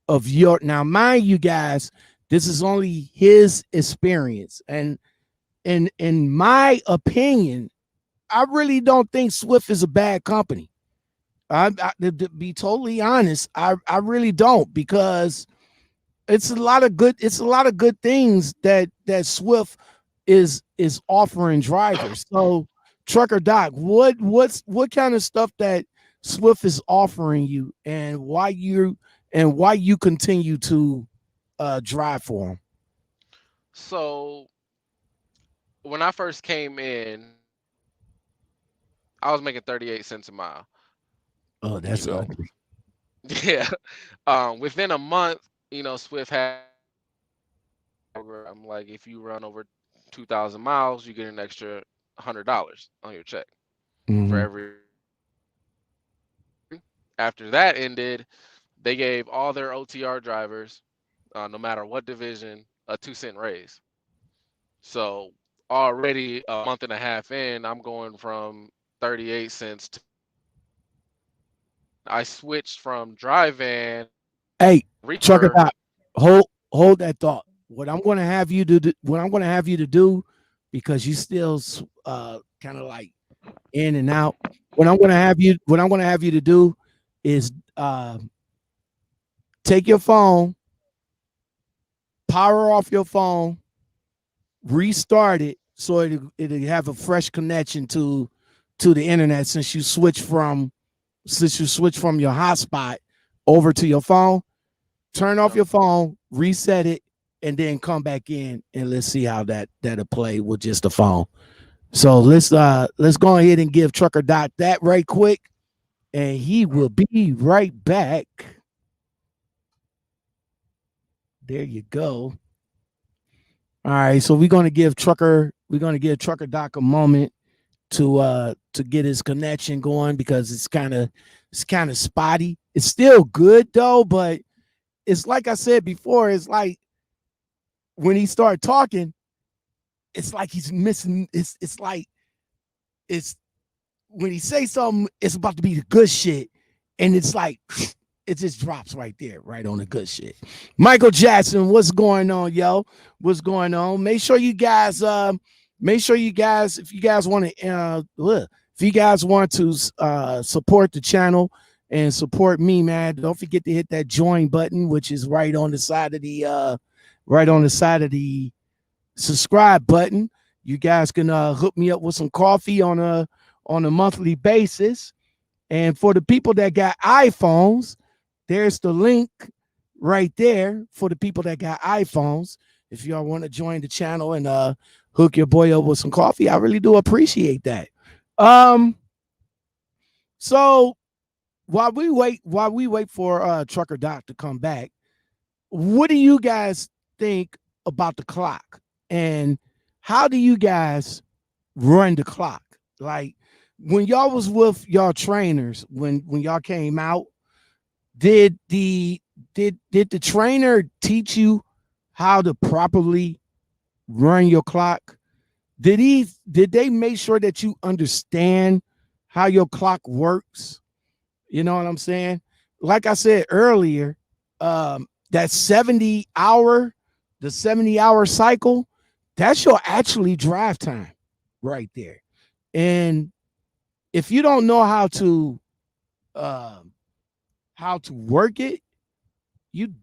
of your now mind you guys, this is only his experience. And in my opinion, I really don't think Swift is a bad company. To be totally honest, I really don't because it's a lot of good things that Swift is offering drivers. So Trucker Doc, what kind of stuff that Swift is offering you and why you continue to drive for them? So when I first came in, I was making 38 cents a mile, Oh, you that's know. ugly. Yeah. Within a month, Swift had program. Like if you run over 2,000 miles, you get an extra $100 on your check for Mm-hmm. every. After that ended, they gave all their OTR drivers, no matter what division, a 2-cent raise. So already a month and a half in, I'm going from 38 cents to I switched from dry van Hey, Trucker reefer. Doc, hold that thought. What I'm going to have you to do, what I'm going to have you to do, because you still kind of like in and out. What I'm going to have you to do is take your phone, power off your phone, restart it so it'll have a fresh connection to the internet since you switch from your hotspot over to your phone. Turn off Okay. your phone, reset it, and then come back in and let's see how that'll play with just the phone. So let's go ahead and give Trucker Doc that right quick, and he All right. will be right back. There you go. All right, so we're gonna give Trucker Doc a moment to get his connection going because it's kind of spotty. It's still good though, but it's like I said before, it's like when he started talking, it's like he's missing. It's like it's when he say something, it's about to be the good shit, and it's like it just drops right there, right on the good shit. Michael Jackson, what's going on, yo? What's going on? Make sure you guys, if you guys want to, if you guys want to support the channel and support me, man, don't forget to hit that join button, which is right on the side of the subscribe button. You guys can hook me up with some coffee on a monthly basis. And for the people that got iPhones, there's the link right there for the people that got iPhones. If y'all want to join the channel and hook your boy up with some coffee, I really do appreciate that. So while we wait for Trucker Doc to come back, what do you guys think about the clock? And how do you guys run the clock? Like when y'all was with y'all trainers, when y'all came out, did the trainer teach you how to properly run your clock? Did they make sure that you understand how your clock works? You know what I'm saying? Like I said earlier, that 70-hour cycle, that's your actually drive time right there. And if you don't know how to work it, you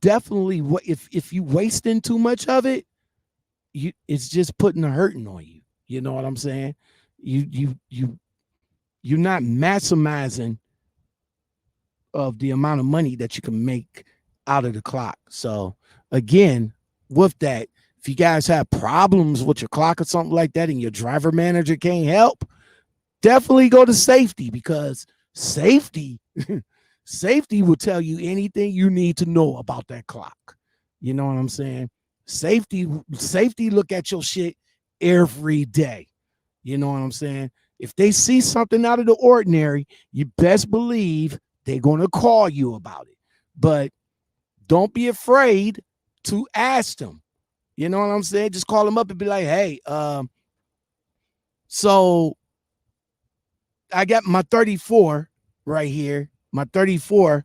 definitely, if you wasting too much of it, it's just putting a hurting on you. You know what I'm saying? You're not maximizing of the amount of money that you can make out of the clock. So again, with that, if you guys have problems with your clock or something like that and your driver manager can't help, definitely go to safety, because safety will tell you anything you need to know about that clock. You know what I'm saying? Safety look at your shit every day. You know what I'm saying? If they see something out of the ordinary, you best believe they're going to call you about it. But don't be afraid to ask them. You know what I'm saying? Just call them up and be like, hey, so I got my 34 right here, my 34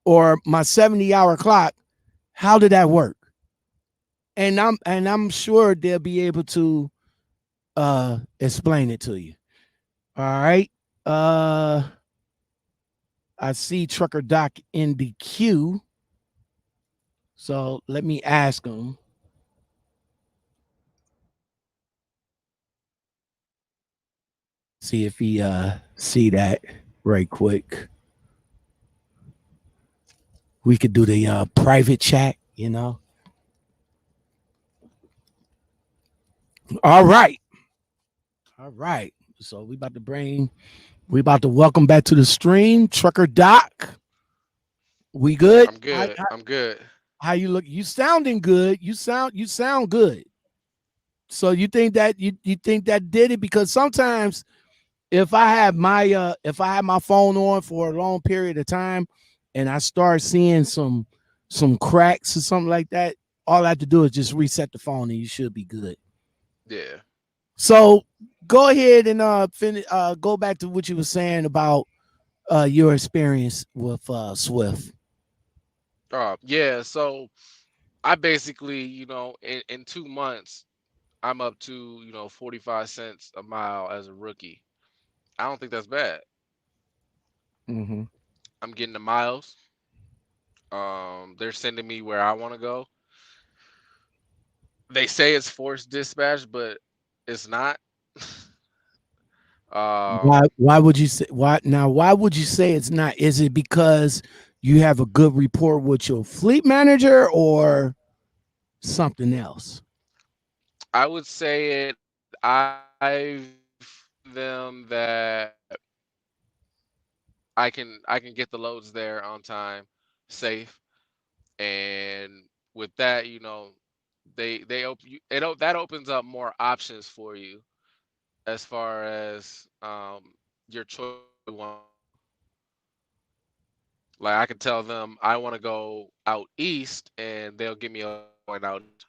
or my 70-hour clock. How did that work? And I'm sure they'll be able to explain it to you. All right. I see Trucker Doc in the queue. So let me ask him. See if he see that right quick. We could do the private chat, you know. All right. So we about to welcome back to the stream, Trucker Doc. We good? I'm good. I'm good. How you look? You sounding good. You sound good. So you think that you think that did it? Because sometimes if I have my phone on for a long period of time and I start seeing some cracks or something like that, all I have to do is just reset the phone and you should be good. Yeah. So go ahead and go back to what you were saying about your experience with Swift. Yeah. So I basically, in 2 months, I'm up to 45 cents a mile as a rookie. I don't think that's bad. Mm-hmm. I'm getting the miles. They're sending me where I want to go. They say it's forced dispatch, but it's not. Why um, why would you say why would you say it's not? Is it because you have a good rapport with your fleet manager or something else? I would say it. I've them that I can get the loads there on time, safe, and with that, they open you. That opens up more options for you as far as your choice of where you want to go. Like I can tell them I want to go out east, and they'll give me a load going out east.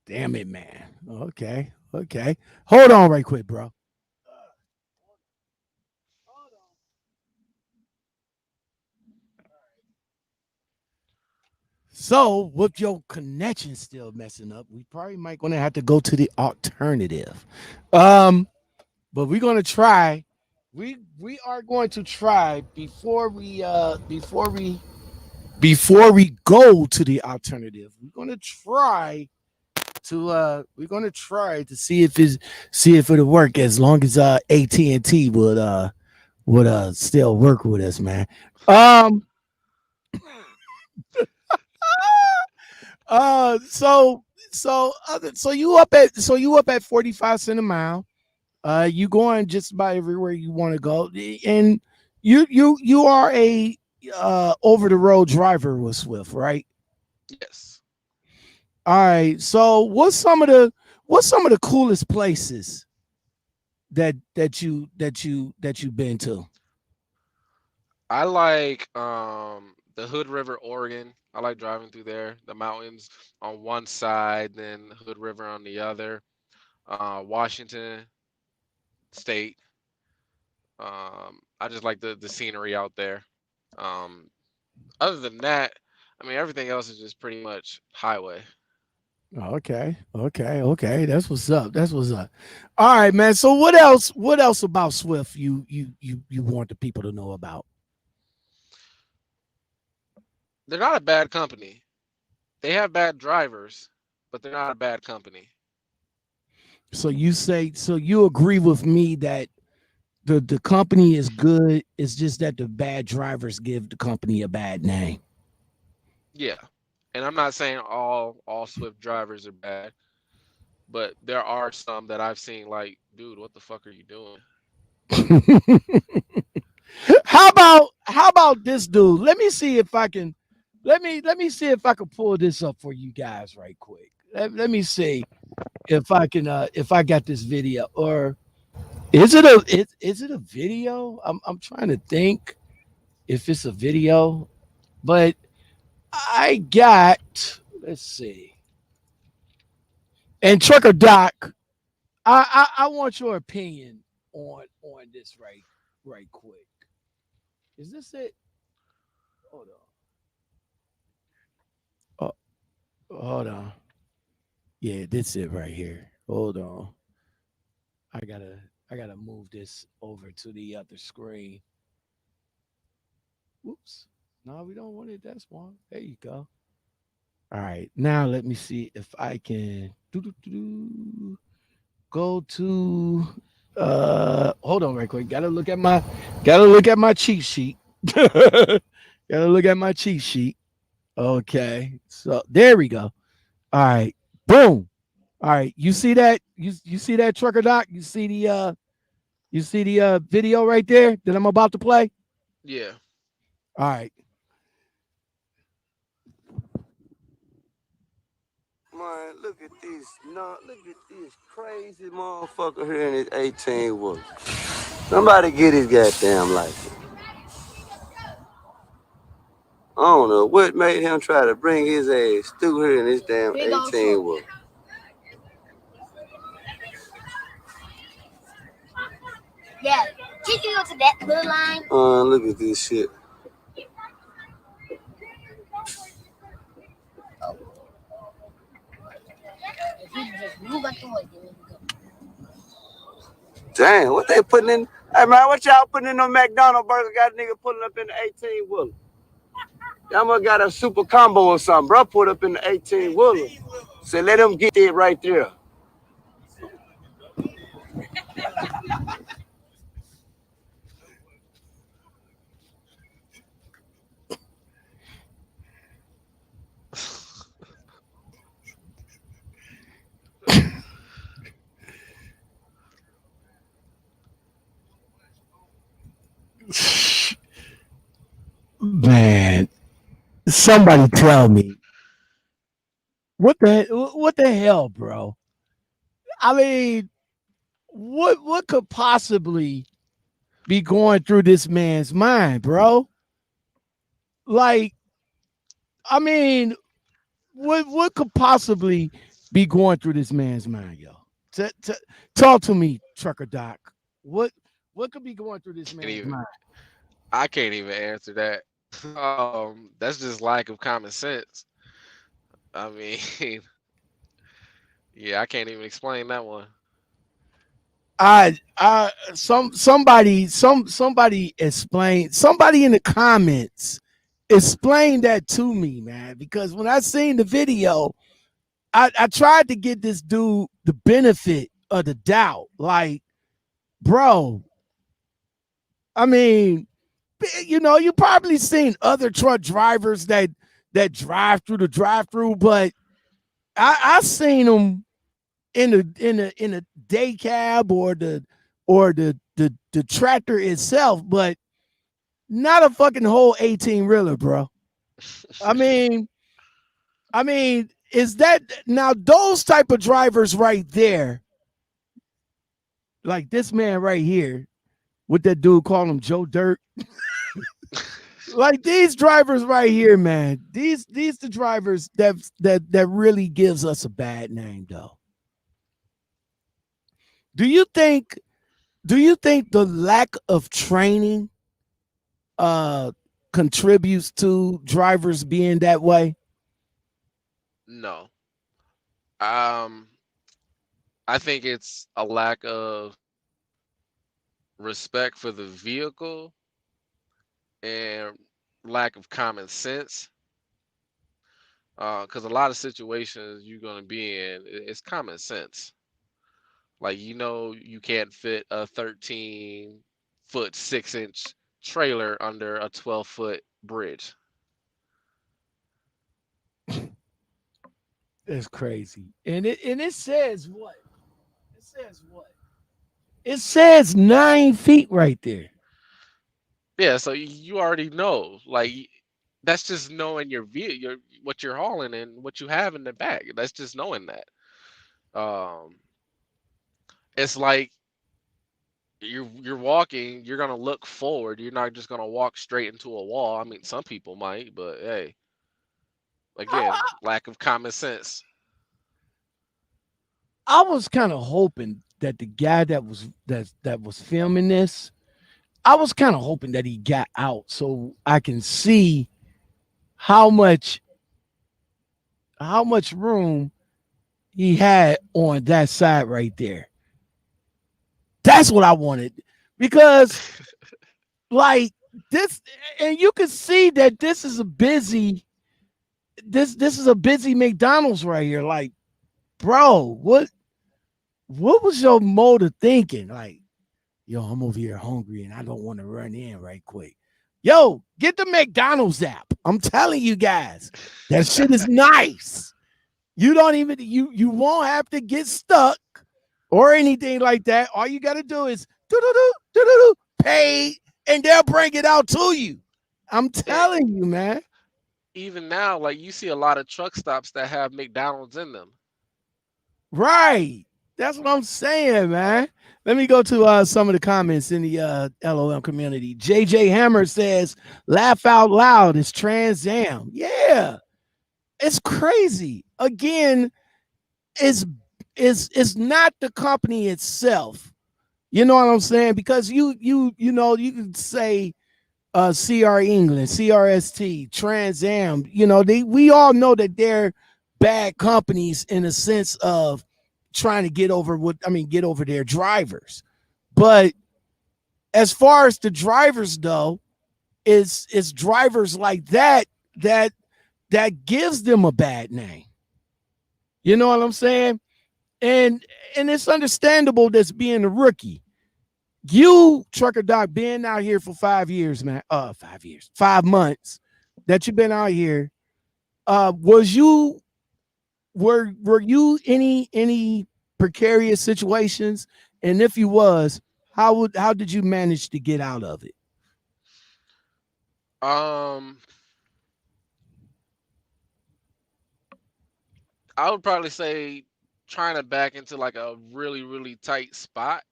Damn it, man. Okay. Okay. Hold on right quick, bro. So, with your connection still messing up, we probably might gonna have to go to the alternative. Um, but we're gonna try. We are going to try before we go to the alternative. We're gonna try to see if it'll work as long as AT&T would still work with us, man. Um so you up at 45 cent a mile. You going just about everywhere you want to go, and you are a over the road driver with Swift, right? Yes, All right. So what's some of the coolest places that you've been to? I like the Hood River, Oregon. I like driving through there. The mountains on one side, then the Hood River on the other. Washington State. I just like the scenery out there. Um, Other than that, I mean everything else is just pretty much highway. Okay, okay. That's what's up. That's what's up. All right, man. So what else? What else about Swift you want the people to know about? They're not a bad company. They have bad drivers, but they're not a bad company. So you agree with me that the company is good. It's just that the bad drivers give the company a bad name. Yeah, and I'm not saying all Swift drivers are bad, but there are some that I've seen like, dude, what the fuck are you doing? How about this dude? Let me see if I can pull this up for you guys right quick. Let me see if I got this video, or is it a video? I'm trying to think if it's a video, but I got, let's see. And Trucker Doc, I want your opinion on this right quick. Is this it? Hold on. Hold on. Yeah, this it right here. Hold on. I gotta I gotta move this over to the other screen. Whoops. No, we don't want it that small. There you go. All right. Now let me see if I can go to hold on right quick. Gotta look at my cheat sheet. Gotta look at my cheat sheet. Okay. So there we go. All right. Boom. All right. You see that? You see that, Trucker Doc? You see the video right there that I'm about to play? Yeah, All right. man, look at this. No, look at this crazy motherfucker here in his 18 wheeler. Somebody get his goddamn license. I don't know what made him try to bring his ass through here in this damn 18 wheeler. Yeah, can you go to that blue line? Look at this shit. If you just move out the way, then we go. Damn, what they putting in? Hey man, what y'all putting in on McDonald's burger? Got a nigga pulling up in the 18 wheeler. Y'all must got a super combo or something, bro. Put up in the 18 wheeler. So let him get it right there. Man, somebody tell me what the hell, bro? I mean, what could possibly be going through this man's mind, bro? Like, I mean, what could possibly be going through this man's mind, yo? Talk to me, Trucker Doc. What could be going through this man's mind? I can't even answer that. That's just lack of common sense. I mean, yeah, I can't even explain that one. Somebody explain, somebody in the comments explain that to me, man, because when I seen the video, I tried to get this dude the benefit of the doubt. Like, bro, I mean, you know, you probably seen other truck drivers that drive through the drive-through, but I seen them in a day cab or the tractor itself, but not a fucking whole 18-wheeler, bro. I mean, is that now those type of drivers right there, like this man right here, what that dude call him Joe Dirt? Like these drivers right here, man. These the drivers that really gives us a bad name, though. Do you think the lack of training contributes to drivers being that way? No. I think it's a lack of respect for the vehicle and lack of common sense. Because a lot of situations you're going to be in, it's common sense. Like, you know, you can't fit a 13-foot 6-inch trailer under a 12-foot bridge. It's crazy. And it says what? It says what? It says 9 feet right there. Yeah, so you already know. Like, that's just knowing your vehicle, what you're hauling and what you have in the back. That's just knowing that. It's like you're walking, you're gonna look forward. You're not just gonna walk straight into a wall. I mean, some people might, but hey, again, lack of common sense. I was kind of hoping that the guy that was filming this, I was kind of hoping that he got out so I can see how much room he had on that side right there. That's what I wanted, because like this, and you can see that this is a busy McDonald's right here. Like, bro, what was your mode of thinking? Like, yo, I'm over here hungry and I don't want to run in right quick. Yo, get the McDonald's app. I'm telling you guys, that shit is nice. You don't even you won't have to get stuck or anything like that. All you got to do is pay, and they'll bring it out to you. I'm telling you, man. even now, like you see a lot of truck stops that have McDonald's in them. Right. That's what I'm saying, man. Let me go to some of the comments in the LOM community. JJ Hammer says, laugh out loud. It's Trans Am. Yeah. It's crazy. Again, it's not the company itself. You know what I'm saying? Because you know, you can say CR England, CRST, Trans Am, you know, we all know that they're bad companies in a sense of trying to get over their drivers. But as far as the drivers though, it's drivers like that that gives them a bad name. You know what I'm saying? And it's understandable that's being a rookie. You, Trucker Doc, being out here for 5 years, man. 5 years, 5 months that you've been out here. Was you were you any precarious situations? And if you was, how did you manage to get out of it? Um, I would probably say trying to back into like a really tight spot,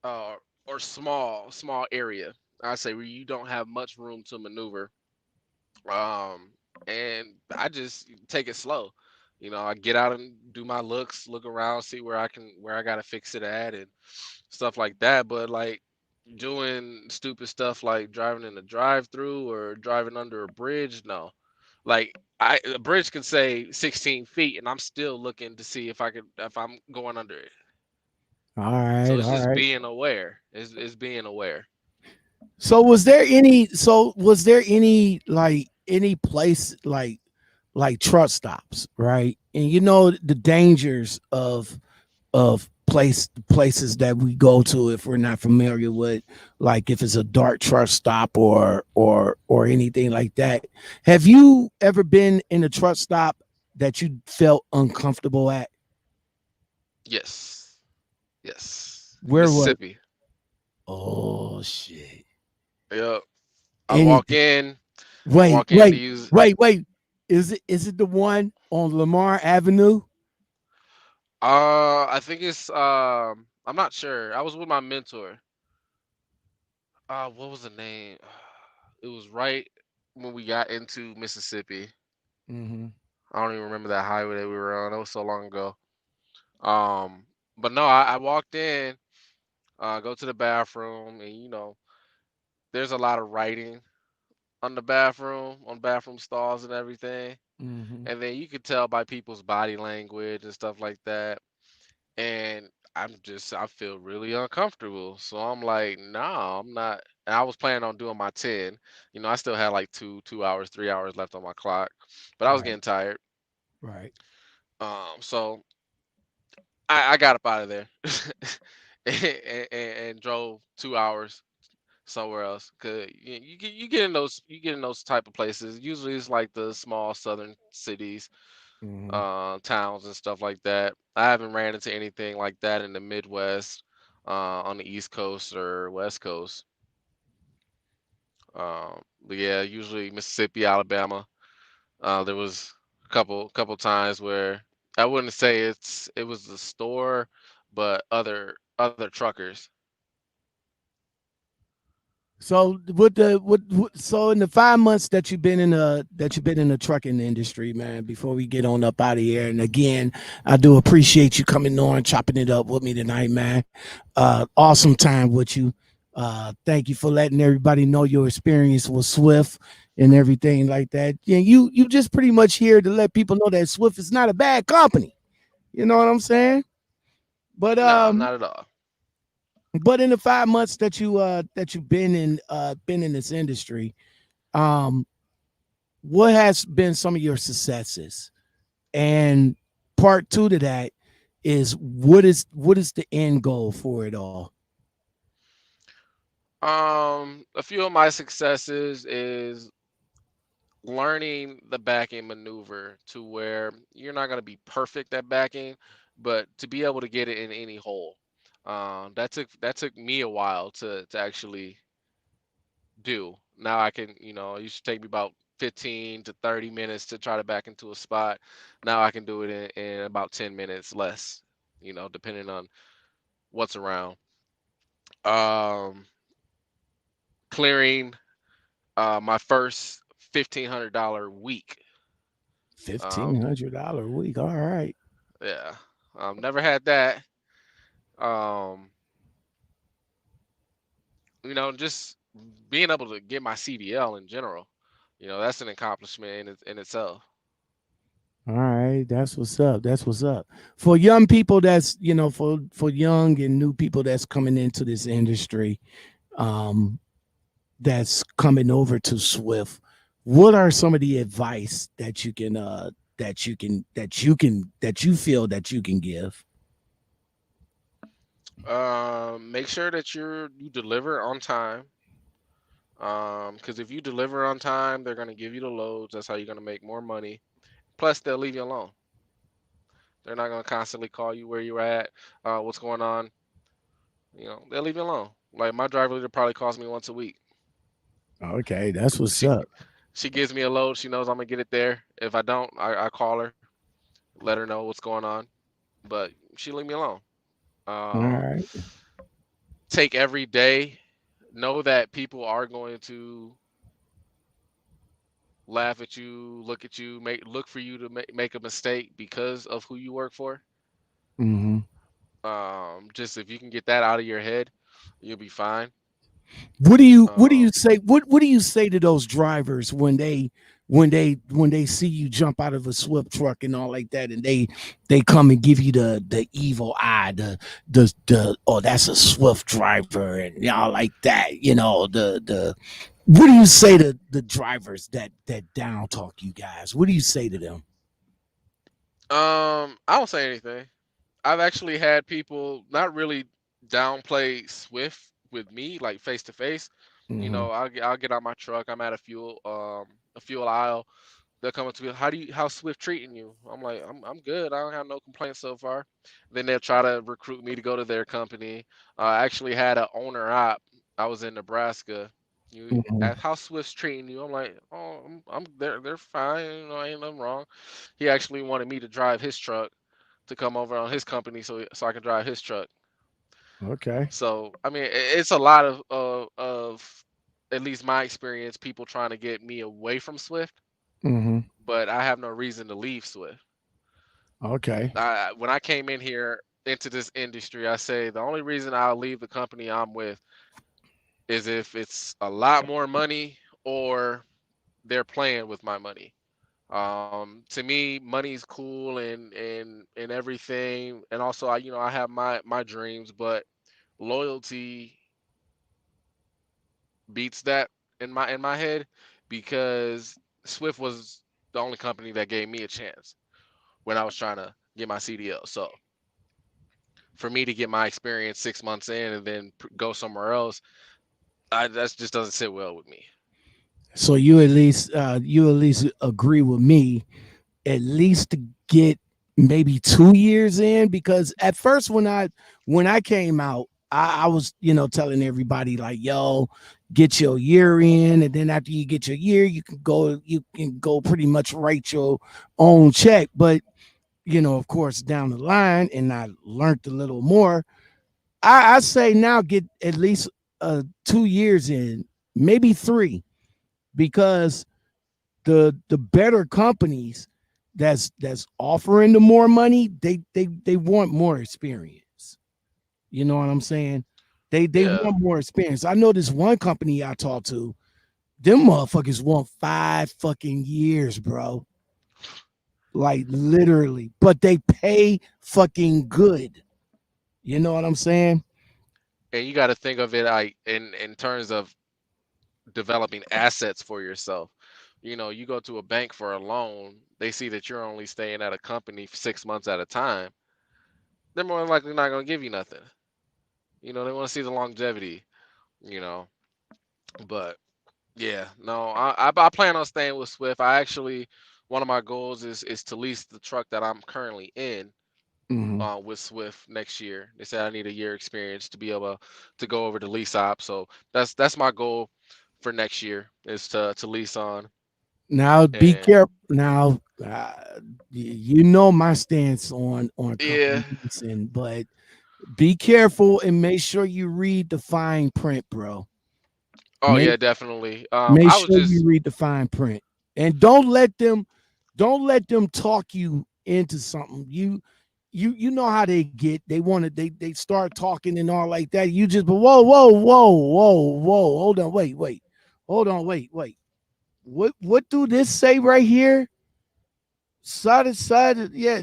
uh, or small area. I say where you don't have much room to maneuver. Um, and I just take it slow. You know, I get out and do my looks, look around, see where I gotta fix it at, and stuff like that. But like doing stupid stuff like driving in a drive-through or driving under a bridge, no. Like a bridge can say 16 feet, and I'm still looking to see if I'm going under it. All So right, it's all just right. being aware. It's being aware. Was there any like any place like truck stops, right? And you know the dangers of places that we go to if we're not familiar with, like if it's a dark truck stop or anything like that. Have you ever been in a truck stop that you felt uncomfortable at? Yes, yes. Where was? Mississippi. Oh shit! Yep. I walk Anything? in. I Wait, walk in to wait, use. wait. Is it the one on Lamar Avenue? I think it's. I'm not sure. I was with my mentor. What was the name? It was right when we got into Mississippi. Mm-hmm. I don't even remember that highway that we were on. That was so long ago. Um, but no, I walked in, go to the bathroom, and there's a lot of writing on the bathroom, on bathroom stalls and everything. Mm-hmm. And then you could tell by people's body language and stuff like that. And I feel really uncomfortable. So I'm like, nah, I'm not. And I was planning on doing my 10. I still had like 2 hours, 3 hours left on my clock, but I was Right, getting tired. right. So I got up out of there and drove 2 hours somewhere else. Cause you get in those type of places. Usually it's like the small southern cities, Mm-hmm. towns and stuff like that. I haven't ran into anything like that in the Midwest, on the East Coast or West Coast. But yeah, usually Mississippi, Alabama. There was a couple times where I wouldn't say it was the store, but other truckers. So with so in the 5 months that you've been in the trucking industry, man, before we get on up out of here, and again, I do appreciate you coming on, chopping it up with me tonight, man. Awesome time with you. Thank you for letting everybody know your experience with Swift and everything like that. Yeah, you just pretty much here to let people know that Swift is not a bad company. You know what I'm saying? But No, not at all. in the 5 months that you've been in this industry, um, what has been some of your successes? And part two to that is what is the end goal for it all? A few of my successes is learning the backing maneuver to where you're not going to be perfect at backing, but to be able to get it in any hole. That took me a while to actually do. Now I can, it used to take me about 15 to 30 minutes to try to back into a spot. Now I can do it in about 10 minutes less, depending on what's around. Um, Clearing my first $1,500 week. Um, $1,500 a week. All right. yeah, never had that. Um, just being able to get my CDL in general, that's an accomplishment in itself. All right, that's what's up. That's what's up. For young people that's, for young and new people that's coming into this industry, um, that's coming over to Swift, what are some of the advice that you can that you feel that you can give? Make sure that you deliver on time. Because if you deliver on time, they're gonna give you the loads. That's how you're gonna make more money. Plus, they'll leave you alone. They're not gonna constantly call you where you're at, what's going on. They'll leave you alone. Like my driver leader probably calls me once a week. Okay, that's what's She up. she gives me a load. She knows I'm gonna get it there. If I don't, I call her, let her know what's going on. But she leave me alone. All Um, right. Take every day. Know that people are going to laugh at you, look at you, look for you to make a mistake because of who you work for. Mm-hmm. Just if you can get that out of your head, you'll be fine. What do you Um, say what do you say to those drivers when they see you jump out of a Swift truck and all like that, and they come and give you the evil eye, the oh, that's a Swift driver, and y'all like that, the what do you say to the drivers that down talk you guys? What do you say to them? I don't say anything. I've actually had people not really downplay Swift with me, like face to face. Mm-hmm. I'll get out my truck. I'm at a fuel aisle. They'll come up to me, how's Swift treating you? I'm like, I'm good. I don't have no complaints so far. Then they'll try to recruit me to go to their company. I actually had an owner op. I was in Nebraska. You Mm-hmm. ask how Swift's treating you. I'm like, oh, I'm they're fine. Ain't nothing wrong. He actually wanted me to drive his truck to come over on his company so I can drive his truck. Okay. So I mean, it's a lot of at least my experience, people trying to get me away from Swift, Mm-hmm. but I have no reason to leave Swift. Okay. When I came in here into this industry, I say the only reason I'll leave the company I'm with is if it's a lot more money or they're playing with my money. To me, money's cool and everything, and also I have my dreams, but loyalty beats that in my head because Swift was the only company that gave me a chance when I was trying to get my CDL. So for me to get my experience 6 months in and then go somewhere else, that just doesn't sit well with me. So you at least agree with me at least to get maybe 2 years in, because at first when I came out, I was telling everybody like, yo, get your year in, and then after you get your year you can go pretty much write your own check. But of course, down the line, and I learned a little more. I say now get at least 2 years in, maybe three, because the better companies that's offering the more money, they want more experience. You know what I'm saying? They Yeah, want more experience. I know this one company I talked to, them motherfuckers want 5 fucking years, bro. Like literally. But they pay fucking good. You know what I'm saying? and you got to think of it like in terms of developing assets for yourself. You go to a bank for a loan, they see that you're only staying at a company for 6 months at a time. They're more than likely not going to give you nothing. They want to see the longevity. You know, but yeah, no, I plan on staying with Swift. I actually one of my goals is to lease the truck that I'm currently in Hmm. with Swift next year. They said I need a year experience to be able to go over to lease op. So that's my goal for next year is to lease on. Now be And careful. Now you know my stance on yeah. company leasing, but be careful and make sure you read the fine print, bro. Oh Make yeah, definitely. make I was sure you just read the fine print. And don't let them talk you into something. You know how they get. They want to they start talking and all like that. You just but whoa. Hold on, wait. Hold on, wait. What do this say right here? Side to side, yeah.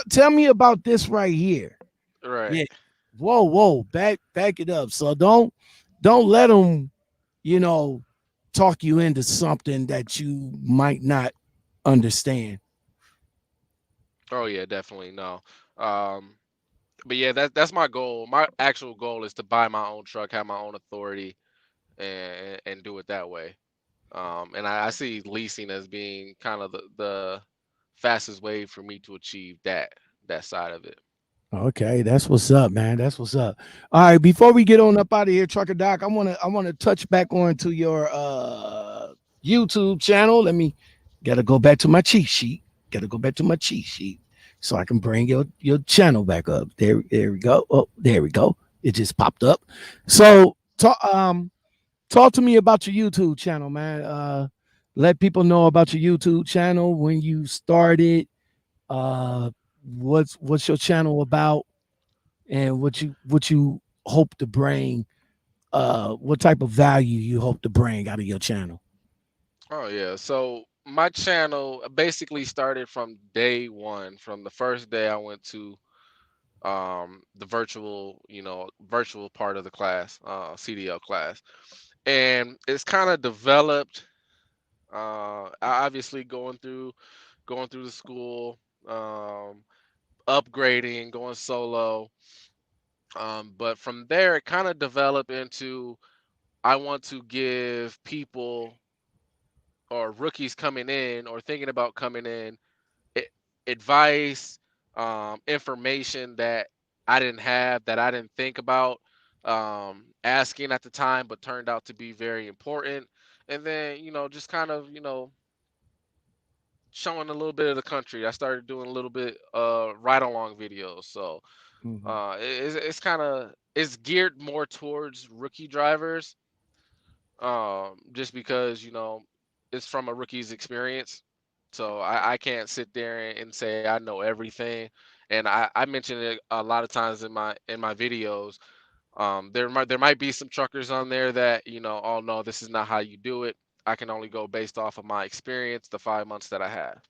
Tell me about this right here. right. Yeah. Whoa, back it up. So don't let them, you know, talk you into something that you might not understand. Oh yeah, definitely no. Um, but yeah, that's my goal. My actual goal is to buy my own truck, have my own authority, and do it that way. And I see leasing as being kind of the fastest way for me to achieve that side of it. Okay, that's what's up, man. That's what's up. All right, before we get on up out of here, Trucker Doc, I wanna touch back on to your YouTube channel. Let me gotta go back to my cheat sheet. Gotta go back to my cheat sheet so I can bring your channel back up. There we go. Oh, there we go. It just popped up. So talk to me about your YouTube channel, man. Let people know about your YouTube channel, when you started, uh what's your channel about, and what you hope to bring, what type of value you hope to bring out of your channel. Oh yeah. So my channel basically started from day one, from the first day I went to the virtual, virtual part of the class, CDL class. And it's kind of developed obviously going through the school, um upgrading, going solo. But from there it kind of developed into I want to give people or rookies coming in or thinking about coming in a- advice, information that I didn't have, that I didn't think about asking at the time, but turned out to be very important. And then, just kind of, showing a little bit of the country. I started doing a little bit ride along videos. So Mhm. it's kind of it's geared more towards rookie drivers, just because it's from a rookie's experience. So I can't sit there and say I know everything. And I mention it a lot of times in my videos. There might be some truckers on there that oh no, this is not how you do it. I can only go based off of my experience, the 5 months that I have.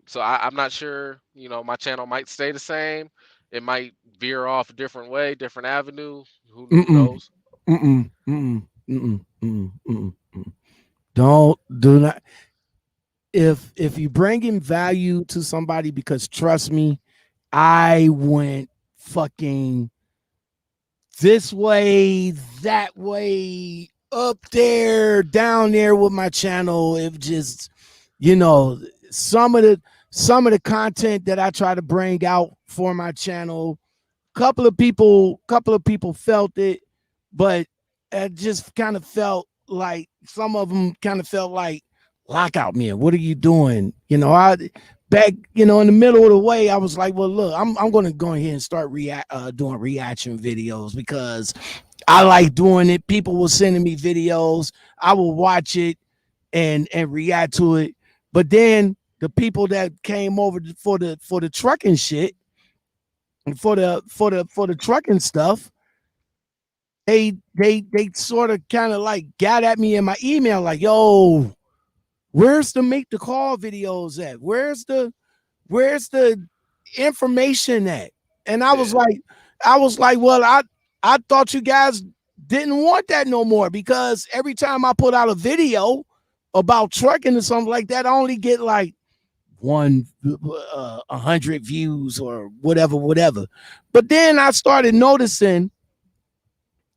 So I'm not sure. My channel might stay the same. It might veer off a different way, different avenue. Who Mm-mm, knows? mm-mm, mm-mm, mm-mm, mm-mm, mm-mm, mm-mm. Don't do not. If you bring in value to somebody, because trust me, I went fucking this way, that way, up there, down there with my channel. It just, you know, some of the content that I try to bring out for my channel, couple of people felt it, but it just kind of felt like some of them kind of felt like, lockout man, what are you doing? I back, in the middle of the way, I was like, well, look, I'm gonna go ahead and start doing reaction videos, because I like doing it. People were sending me videos, I will watch it and react to it. But then the people that came over for the trucking shit, for the trucking stuff, they sort of kind of like got at me in my email like, yo, where's the make the call videos at? Where's the information at? And Yeah. I was like, well, I thought you guys didn't want that no more, because every time I put out a video about trucking or something like that, I only get like 100 views or whatever. But then I started noticing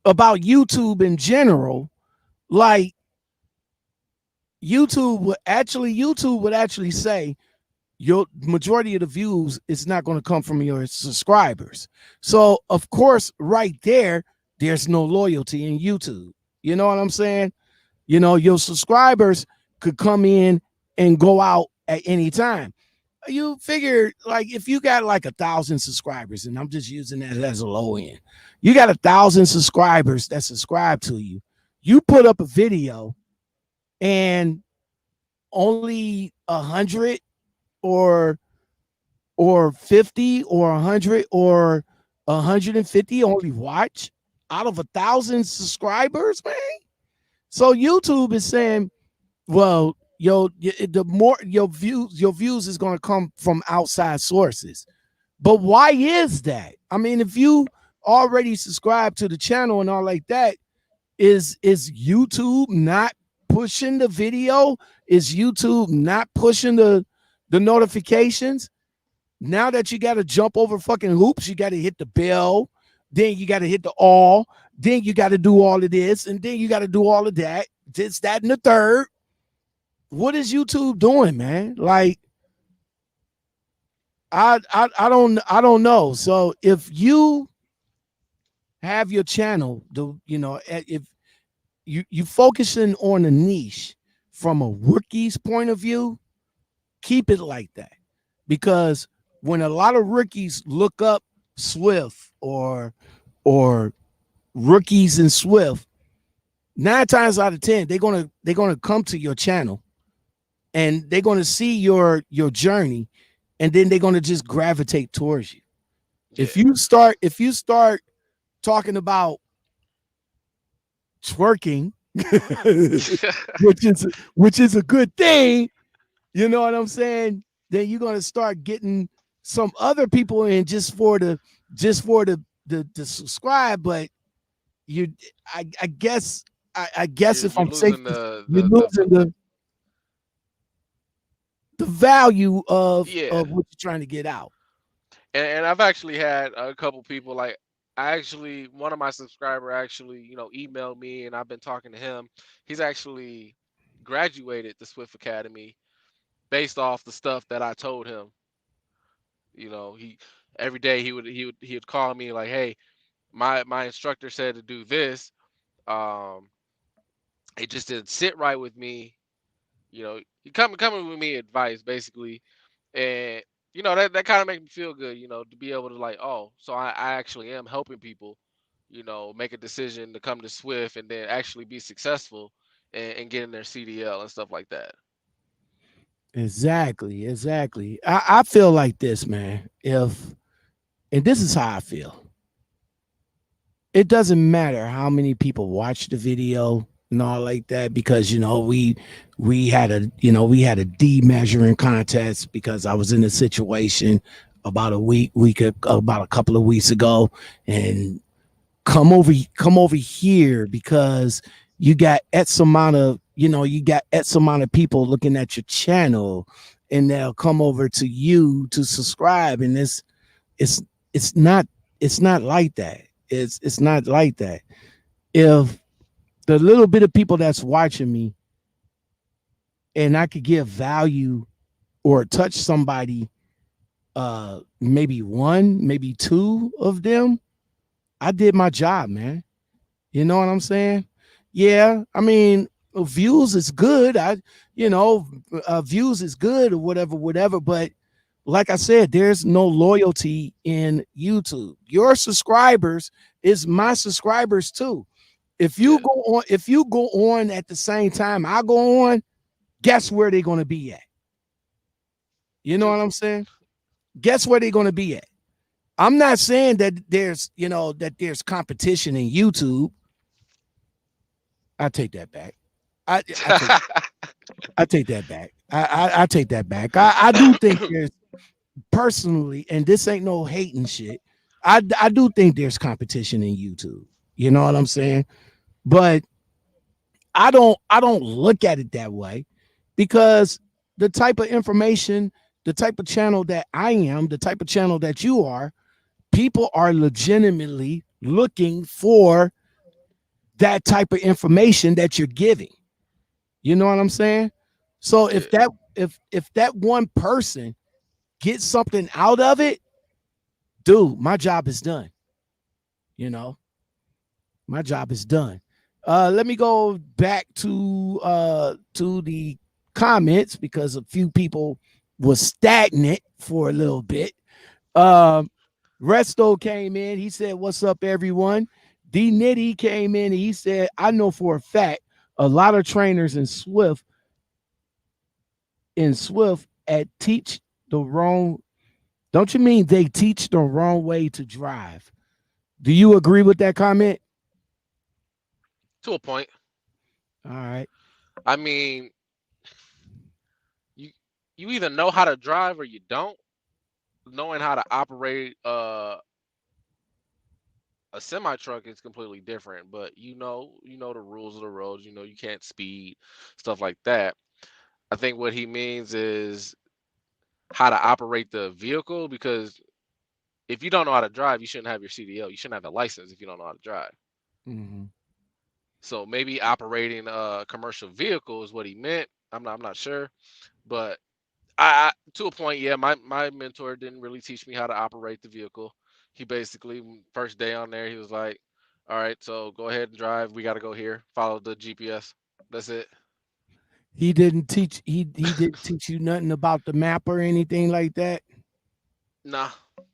about YouTube in general, like YouTube would actually say your majority of the views is not going to come from your subscribers. So of course, right there's no loyalty in YouTube. You know what I'm saying? You know, your subscribers could come in and go out at any time. You figure, like, if you got like 1,000 subscribers, and I'm just using that as a low end, you got 1,000 subscribers that subscribe to you. You put up a video, and only 100 or 50 or 100 or 150 only watch out of 1,000 subscribers, man. So YouTube is saying, well, the more your views is going to come from outside sources. But why is that? I mean, if you already subscribe to the channel and all like that, is YouTube not pushing the video? Is YouTube not pushing the notifications? Now that you got to jump over fucking hoops, you got to hit the bell, then you got to hit the all, then you got to do all of this, and then you got to do all of that, this, that, and the third. What is YouTube doing, man? Like, I don't know. So if you have your channel, if you focusing on a niche from a rookie's point of view, keep it like that. Because when a lot of rookies look up Swift or rookies in Swift, 9 times out of 10, they're gonna come to your channel and they're gonna see your journey, and then they're gonna just gravitate towards you. Yeah. If you start talking about twerking, which is a good thing, you know what I'm saying? Then you're gonna start getting some other people in just for the subscribe. But I guess if I'm safe, you're losing the value of what you're trying to get out. And I've actually had a couple people, like, one of my subscriber actually, emailed me, and I've been talking to him. He's actually graduated the Swift Academy based off the stuff that I told him. He every day he would call me like, hey, my instructor said to do this. It just didn't sit right with me. He coming with me advice basically, and that kind of makes me feel good. To be able to, like, oh, so I actually am helping people, make a decision to come to Swift and then actually be successful and get in their CDL and stuff like that. Exactly. I feel like this, man. And this is how I feel. It doesn't matter how many people watch the video and all like that, because we had a demeasuring contest, because I was in a situation about a couple of weeks ago, and come over here because you got X amount of people looking at your channel, and they'll come over to you to subscribe, and it's not like that. It's not like that. If the little bit of people that's watching me, and I could give value or touch somebody, maybe one, maybe two of them, I did my job, man. You know what I'm saying? Yeah, I mean, views is good. Views is good or whatever. But like I said, there's no loyalty in YouTube. Your subscribers is my subscribers too. If you go on at the same time I go on, guess where they're going to be at? You know what I'm saying? Guess where they're going to be at? I'm not saying that there's competition in YouTube. I take that back. I take that back. I take that back. I do think there's, personally, and this ain't no hating shit, I do think there's competition in YouTube. You know what I'm saying? But I don't look at it that way, because the type of information, the type of channel that I am, the type of channel that you are, people are legitimately looking for that type of information that you're giving. You know what I'm saying? So if that one person gets something out of it, dude, my job is done. My job is done. Let me go back to the comments because a few people was stagnant for a little bit. Um, Resto came in. He said, "What's up, everyone?" D Nitty came in. And he said, "I know for a fact a lot of trainers in Swift at teach the wrong. Don't you mean they teach the wrong way to drive? Do you agree with that comment?" To a point. All right. I mean, you you either know how to drive or you don't. Knowing how to operate a semi truck is completely different, but you know the rules of the road. You know you can't speed, stuff like that. I think what he means is how to operate the vehicle because if you don't know how to drive, you shouldn't have your CDL. You shouldn't have a license if you don't know how to drive. Mhm. So maybe operating a commercial vehicle is what he meant. I'm not sure, but to a point, yeah, my mentor didn't really teach me how to operate the vehicle. He basically first day on there, he was like, "All right, so go ahead and drive. We got to go here. Follow the GPS. That's it." He didn't teach you nothing about the map or anything like that. Nah, nope.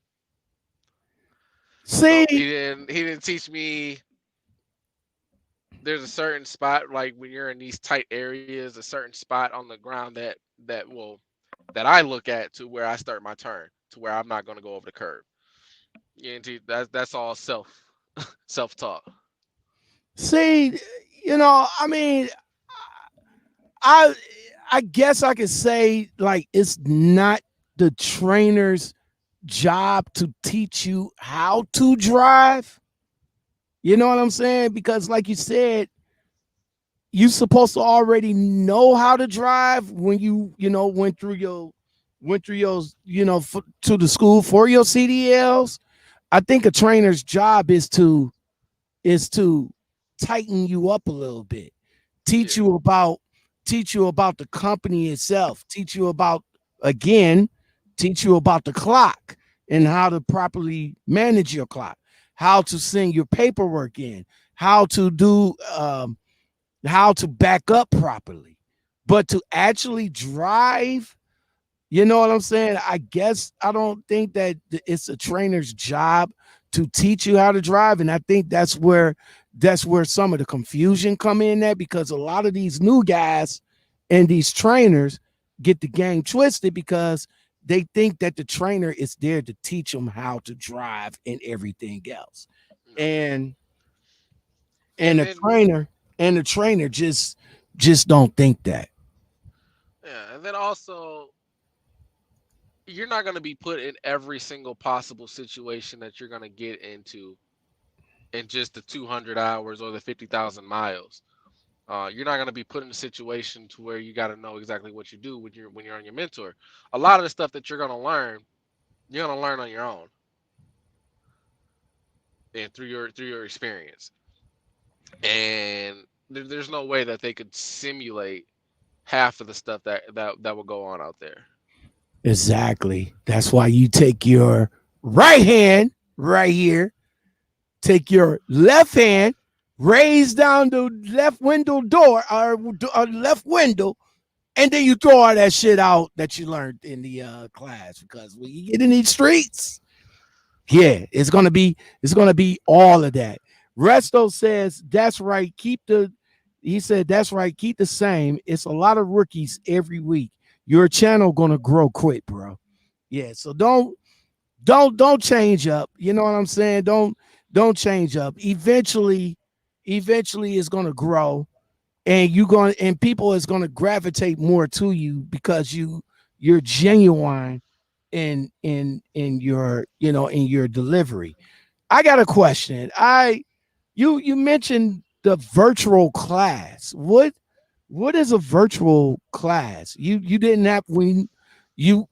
See, He didn't teach me. There's a certain spot like when you're in these tight areas, a certain spot on the ground that I look at to where I start my turn to where I'm not going to go over the curb. Yeah, that's all self taught. see, I mean, I I guess I could say like it's not the trainer's job to teach you how to drive. You know what I'm saying? Because like you said, you supposed to already know how to drive when you went through your to the school for your CDLs. I think a trainer's job is to tighten you up a little bit, teach Yeah. you about teach you about the company itself, again, teach you about the clock and how to properly manage your clock, how to send your paperwork in, how to do how to back up properly. But to actually drive, you know what I'm saying? I guess I don't think that it's a trainer's job to teach you how to drive, and I think that's where some of the confusion come in at because a lot of these new guys and these trainers get the game twisted because they think that the trainer is there to teach them how to drive and everything else. No. And and And a then trainer and the trainer just don't think that. yeah, and then also you're not going to be put in every single possible situation that you're going to get into in just the 200 hours or the 50,000 miles. You're not going to be put in a situation to where you got to know exactly what you do when you're on your mentor. A lot of the stuff that you're going to learn on your own and through your experience. And there's no way that they could simulate half of the stuff that will go on out there. Exactly. That's why you take your right hand right here, take your left hand, raise down the left window door or left window, and then you throw all that shit out that you learned in the class. Because when you get in these streets, yeah, it's gonna be all of that. Resto says that's right. He said that's right. Keep the same. It's a lot of rookies every week. Your channel gonna grow quick, bro. Yeah, so don't change up. You know what I'm saying? Don't change up. Eventually it's gonna grow, and people is gonna gravitate more to you because you're genuine in your in your delivery. I got a question. You mentioned the virtual class. What is a virtual class? You didn't have when you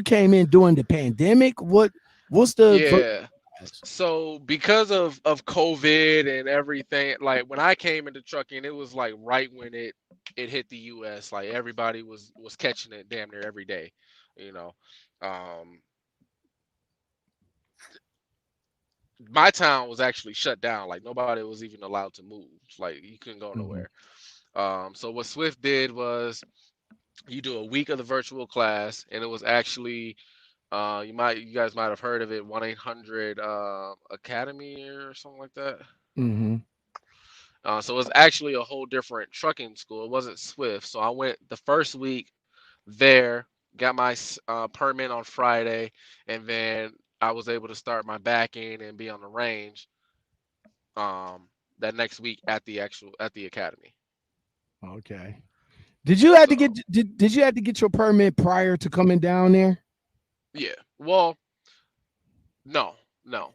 came in during the pandemic. What's the virtual Yeah. class? So because of COVID and everything, like when I came into trucking, it was like right when it hit the US. Like everybody was catching it damn near every day, you know. Um my town was actually shut down. Like nobody was even allowed to move. Like you couldn't go Mm-hmm. nowhere. So what Swift did was you do a week of the virtual class, and it was actually you guys might have heard of it, 1-800 Academy or something like that. Mm-hmm. So it was actually a whole different trucking school. It wasn't Swift. So I went the first week there, got my permit on Friday, and then I was able to start my back end and be on the range um, that next week at the academy. Okay. Did you have to get So did you have to get your permit prior to coming down there? yeah, well, no, no,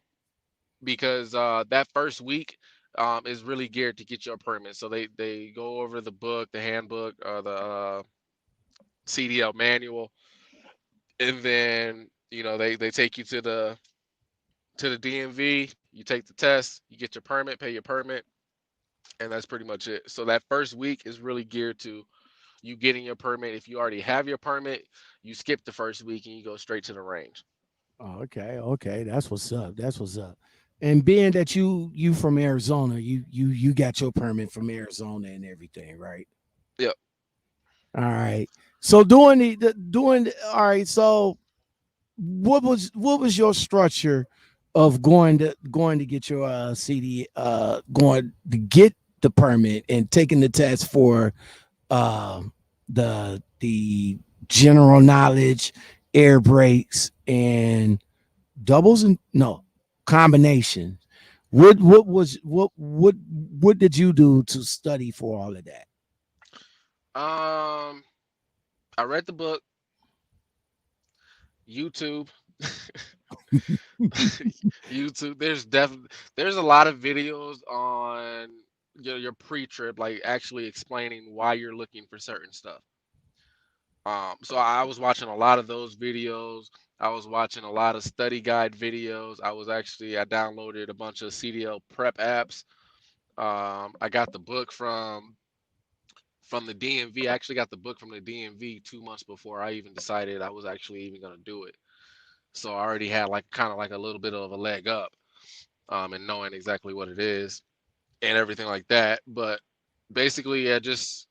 because that first week is really geared to get your permit. So they go over the book, the handbook, the CDL manual, and then they take you to the DMV. You take the test, you get your permit, pay your permit, and that's pretty much it. So that first week is really geared to you getting your permit. If you already have your permit, you skip the first week and you go straight to the range. Oh, okay, okay, that's what's up. That's what's up. And being that you from Arizona, you got your permit from Arizona and everything, right? Yep. All right. So all right. So what was your structure of going to get your CD going to get the permit and taking the test for um the general knowledge, air brakes, and doubles and no combinations. What did you do to study for all of that? Um, I read the book, YouTube, YouTube. There's a lot of videos on your pre-trip, like actually explaining why you're looking for certain stuff. So I was watching a lot of those videos. I was watching a lot of study guide videos. I downloaded a bunch of CDL prep apps. I got the book from the DMV. I actually got the book from the DMV 2 months before I even decided I was actually even gonna do it. So I already had like kind of like a little bit of a leg up, and knowing exactly what it is and everything like that. But basically, yeah, just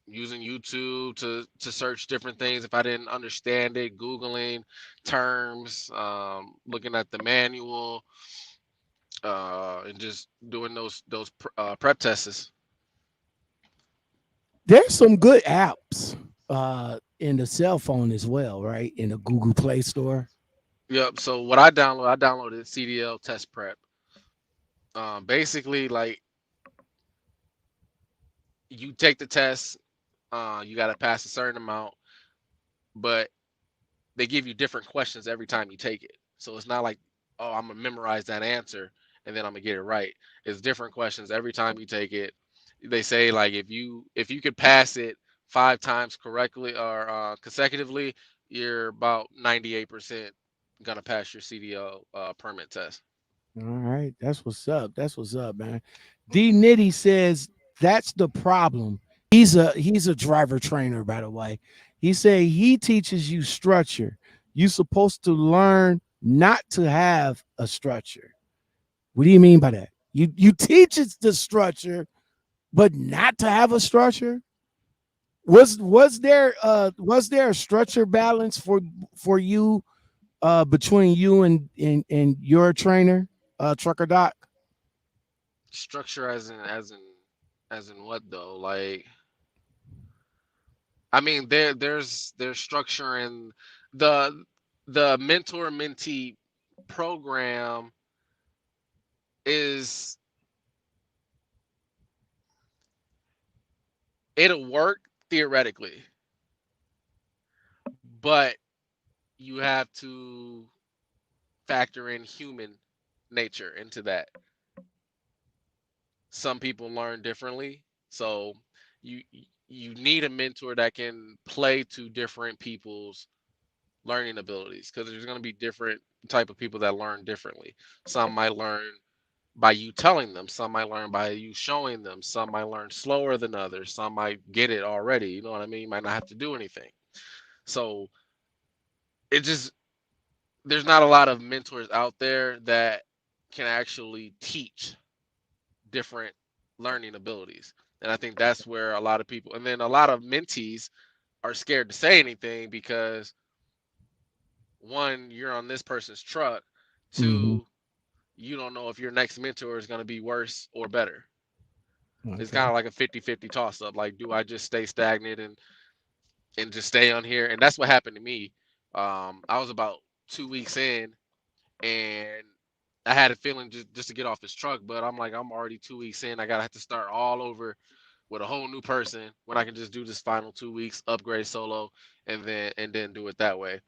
using YouTube to search different things if I didn't understand it, Googling terms, looking at the manual, and just doing those prep tests. There's some good apps in the cell phone as well, right? In the Google Play Store. Yep. So I downloaded Cdl Test Prep. Basically, like you take the test, you got to pass a certain amount, but they give you different questions every time you take it. So it's not like, oh, I'm gonna memorize that answer and then I'm gonna get it right. It's different questions every time you take it. They say like if you could pass it 5 times correctly or consecutively, you're about 98% gonna pass your CDL permit test. All right, that's what's up. That's what's up, man. D Nitty says that's the problem. He's a driver trainer, by the way. He said he teaches you structure. You supposed to learn not to have a structure. What do you mean by that? You teach it the structure, but not to have a structure. Was there a structure balance for you between you and your trainer, Trucker Doc? Structure as in what though? Like I mean there's structure in the the mentor mentee program is it'll work theoretically, but you have to factor in human nature into that. Some people learn differently, so you you need a mentor that can play to different people's learning abilities because there's going to be different type of people that learn differently. Some might learn by you telling them, some might learn by you showing them, some might learn slower than others, some might get it already, you know what I mean? You might not have to do anything. So it just there's not a lot of mentors out there that can actually teach different learning abilities. And I think that's where a lot of people, and then a lot of mentees are scared to say anything because one, you're on this person's truck. Mm-hmm. Two, you don't know if your next mentor is going to be worse or better. It's kind Okay. of like a 50-50 toss up. Like, do I just stay stagnant and just stay on here? And that's what happened to me. I was about 2 weeks in and I had a feeling just to get off this truck, but I'm like, I'm already 2 weeks in. I gotta have to start all over with a whole new person when I can just do this final 2 weeks, upgrade solo, and then do it that way.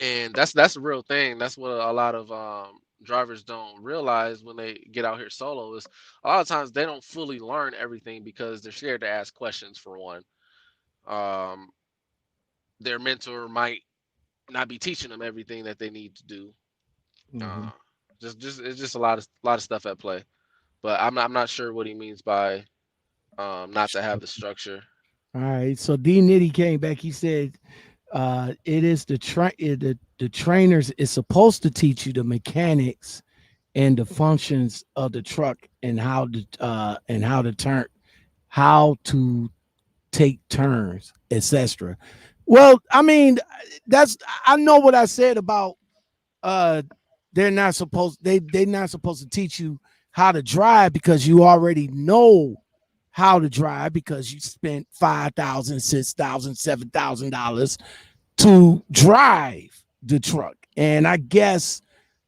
And that's a real thing. That's what a lot of drivers don't realize when they get out here solo is a lot of times they don't fully learn everything because they're scared to ask questions for one. Um, their mentor might not be teaching them everything that they need to do. Mm-hmm. Uh, just it's just a lot of stuff at play. But I'm not sure what he means by not to have the structure. All right. So D Nitty came back. He said, it is the trainers is supposed to teach you the mechanics and the functions of the truck and how to take turns, etc. Well, I mean, that's I know what I said about uh they're not supposed to teach you how to drive because you already know how to drive because you spent $5,000, $6,000, $7,000 to drive the truck. And I guess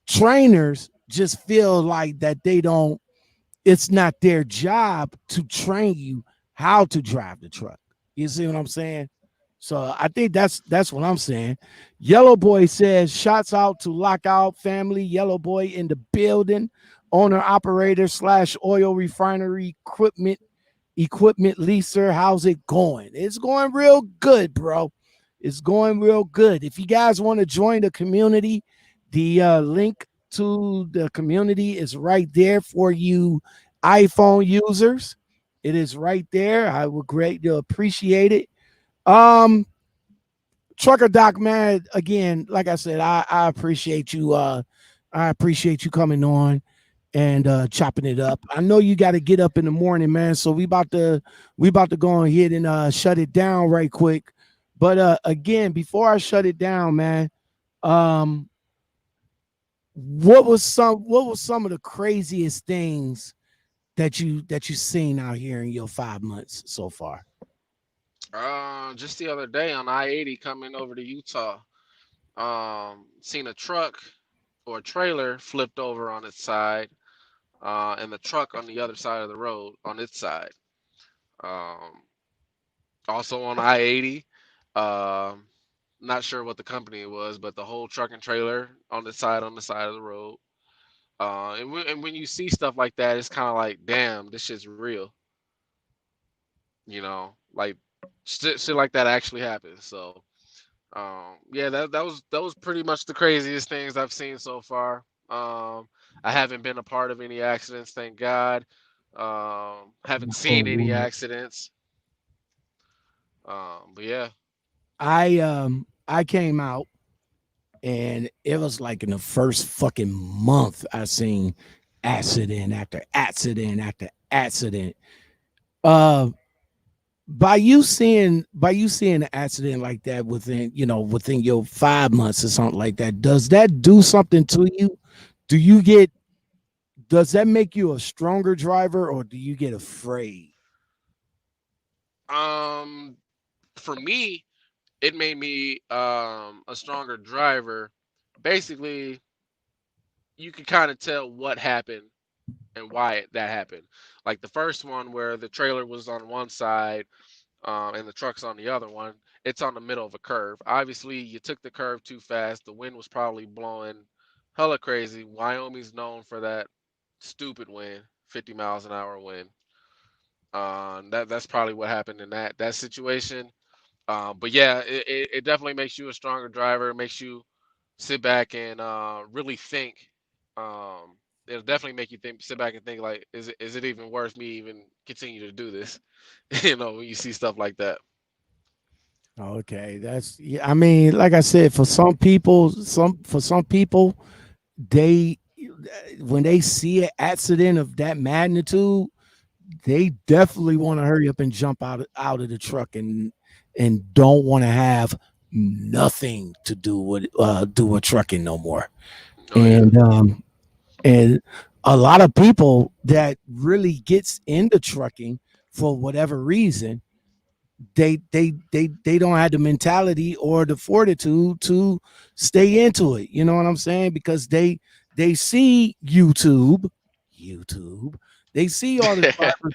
trainers just feel like that they don't it's not their job to train you how to drive the truck. You see what I'm saying? So I think that's what I'm saying. Yellow Boy says, shouts out to Lockout family. Yellow Boy in the building, owner operator / oil refinery equipment leaser. How's it going? It's going real good, bro. It's going real good. If you guys want to join the community, the link to the community is right there for you iPhone users. It is right there. I would greatly appreciate it. Um, Trucker Doc, man, again, like I said, I appreciate you. I appreciate you coming on and chopping it up. I know you got to get up in the morning, man. So we about to go ahead and shut it down right quick. But again, before I shut it down, man, um, what was some of the craziest things that you seen out here in your 5 months so far? Just the other day on I-80 coming over to Utah, seen a truck or a trailer flipped over on its side, and the truck on the other side of the road on its side. Um, Also on I-80, um, not sure what the company was, but the whole truck and trailer on the side of the road. And when you see stuff like that, it's kind of like, damn, this shit's real. Like shit like that actually happens. So, yeah, that was pretty much the craziest things I've seen so far. I haven't been a part of any accidents, thank God. Haven't seen any Oh, accidents. But yeah. I came out and it was like in the first fucking month I seen accident after accident after accident. Uh by you seeing an accident like that within your 5 months or something like that, does that do something to you? Do you get does that make you a stronger driver or do you get afraid? Um, for me, it made me a stronger driver. Basically, you can kind of tell what happened and why that happened. Like the first one where the trailer was on one side, and the truck's on the other one. It's on the middle of a curve. Obviously, you took the curve too fast. The wind was probably blowing hella crazy. Wyoming's known for that stupid wind, 50 miles an hour wind. That's probably what happened in that situation. But yeah, it definitely makes you a stronger driver. It makes you sit back and really think. Um, it'll definitely make you sit back and think like, is it even worth me even continue to do this? When you see stuff like that. Okay, that's yeah. I mean, like I said, for some people, they when they see an accident of that magnitude, they definitely want to hurry up and jump out of the truck and don't want to have nothing to do with trucking no more. Oh yeah. And a lot of people that really gets into trucking for whatever reason, they don't have the mentality or the fortitude to stay into it. You know what I'm saying? Because they see YouTube, they see all the drivers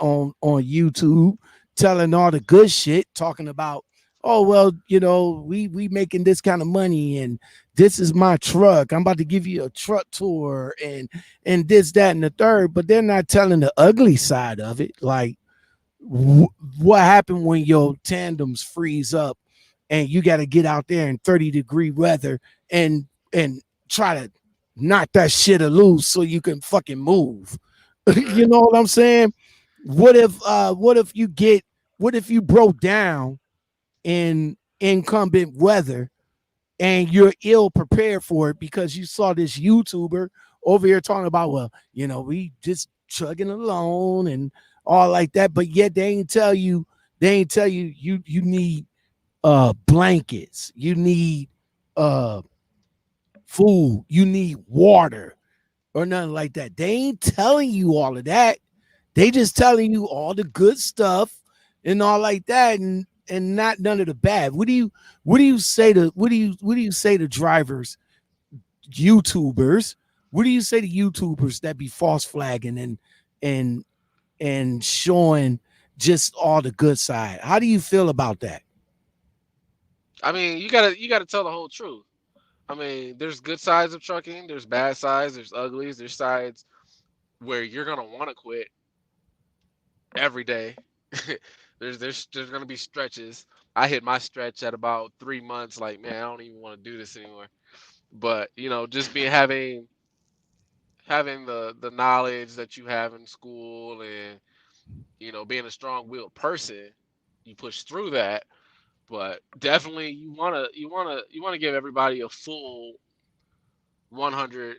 on YouTube telling all the good shit, talking about, oh well, we making this kind of money, and this is my truck. I'm about to give you a truck tour, and this, that, and the third. But they're not telling the ugly side of it, like what happened when your tandems freeze up and you got to get out there in 30-degree weather and try to knock that shit loose so you can fucking move. You Right. know what I'm saying? What if you broke down in inclement weather and you're ill prepared for it because you saw this YouTuber over here talking about, well, we just chugging along and all like that, but yet they ain't tell you you need blankets, you need uh food, you need water or nothing like that. They ain't telling you all of that. They just telling you all the good stuff and all like that, and not none of the bad. What do you say to drivers, YouTubers? What do you say to YouTubers that be false flagging and and showing just all the good side? How do you feel about that? I mean, you gotta tell the whole truth. I mean, there's good sides of trucking, there's bad sides, there's uglies, there's sides where you're gonna want to quit every day. There's gonna be stretches. I hit my stretch at about 3 months. Like, man, I don't even want to do this anymore. But just being having the knowledge that you have in school, and being a strong-willed person, you push through that. But definitely, you wanna give everybody a full 100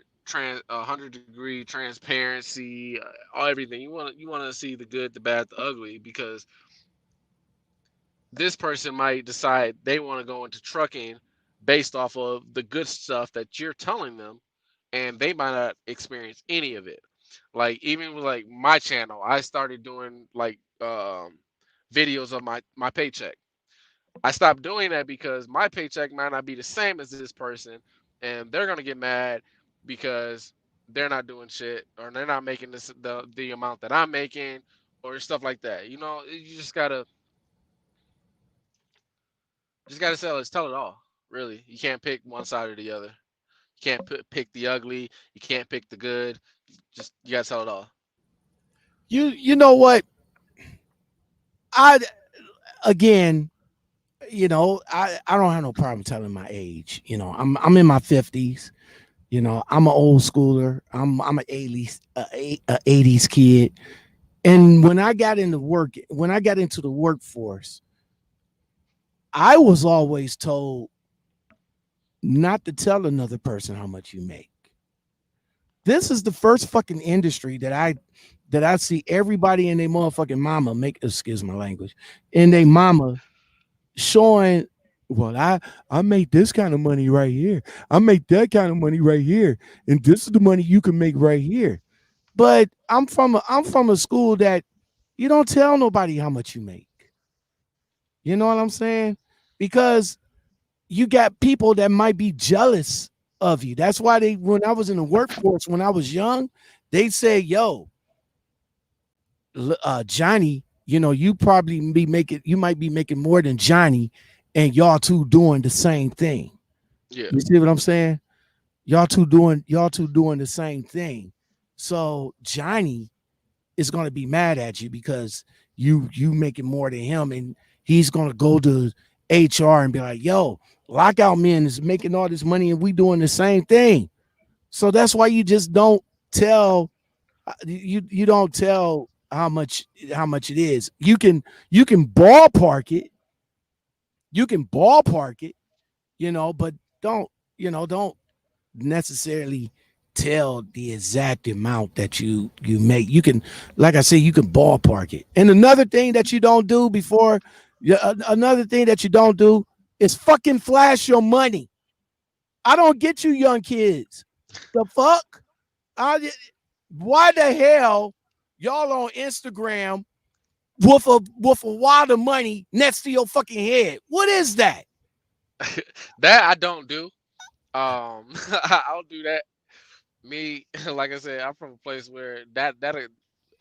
degree transparency, all everything. You want to see the good, the bad, the ugly, because this person might decide they want to go into trucking based off of the good stuff that you're telling them, and they might not experience any of it. Like, even with like my channel, I started doing like videos of my paycheck. I stopped doing that because my paycheck might not be the same as this person, and they're gonna get mad because they're not doing shit, or they're not making the amount that I'm making, or stuff like that. You just gotta tell it all. Really, you can't pick one side or the other. You can't pick the ugly. You can't pick the good. Just you gotta tell it all. You know what? I again, I don't have no problem telling my age. I'm in my 50s. I'm an old schooler. I'm an 80s kid. And when I got into the workforce, I was always told not to tell another person how much you make. This is the first fucking industry that I see everybody and their motherfucking mama make, excuse my language, and they mama showing, well, I make this kind of money right here. I make that kind of money right here. And this is the money you can make right here. But I'm from a school that you don't tell nobody how much you make. You know what I'm saying? Because you got people that might be jealous of you. That's why when I was in the workforce, when I was young, they say, yo, Johnny, you might be making more than Johnny, and y'all two doing the same thing. Yeah. You see what I'm saying? Y'all two doing the same thing. So Johnny is gonna be mad at you because you making more than him, and he's gonna go to HR and be like, yo, Lockoutmen is making all this money and we doing the same thing. So that's why you just don't tell you don't tell how much it is. You can ballpark it. You can ballpark it, but don't necessarily tell the exact amount that you make. You can, like I said, you can ballpark it. And another thing that you don't do before, another thing that you don't do is fucking flash your money. I don't get you young kids. The fuck? Why the hell y'all on Instagram with a wad of money next to your fucking head? What is that? That I don't do. I'll do that. Me, like I said, I'm from a place where that'll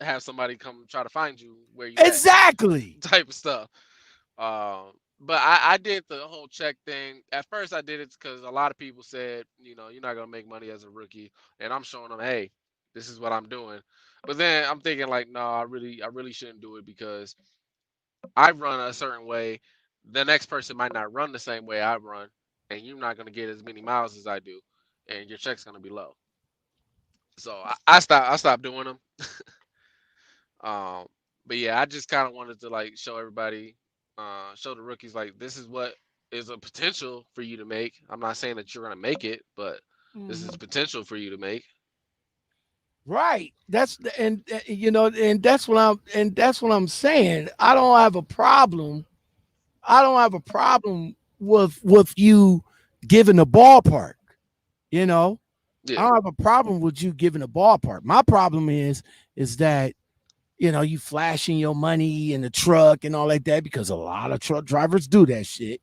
have somebody come try to find you where you at, Exactly. type of stuff. But I did the whole check thing. At first, I did it because a lot of people said, you're not gonna make money as a rookie, and I'm showing them, hey, this is what I'm doing. But then I'm thinking like, no, I really shouldn't do it because I run a certain way. The next person might not run the same way I run, and you're not gonna get as many miles as I do, and your check's gonna be low. So I stopped doing them. Um, but yeah, I just kind of wanted to like show everybody, show the rookies like this is what is a potential for you to make. I'm not saying that you're gonna make it, but this is potential for you to make. Right. That's and that's what I'm saying. I don't have a problem. I don't have a problem with you giving a ballpark. You know, I Yeah, don't have a problem with you giving a ballpark. My problem is that you flashing your money in the truck and all like that because a lot of truck drivers do that shit,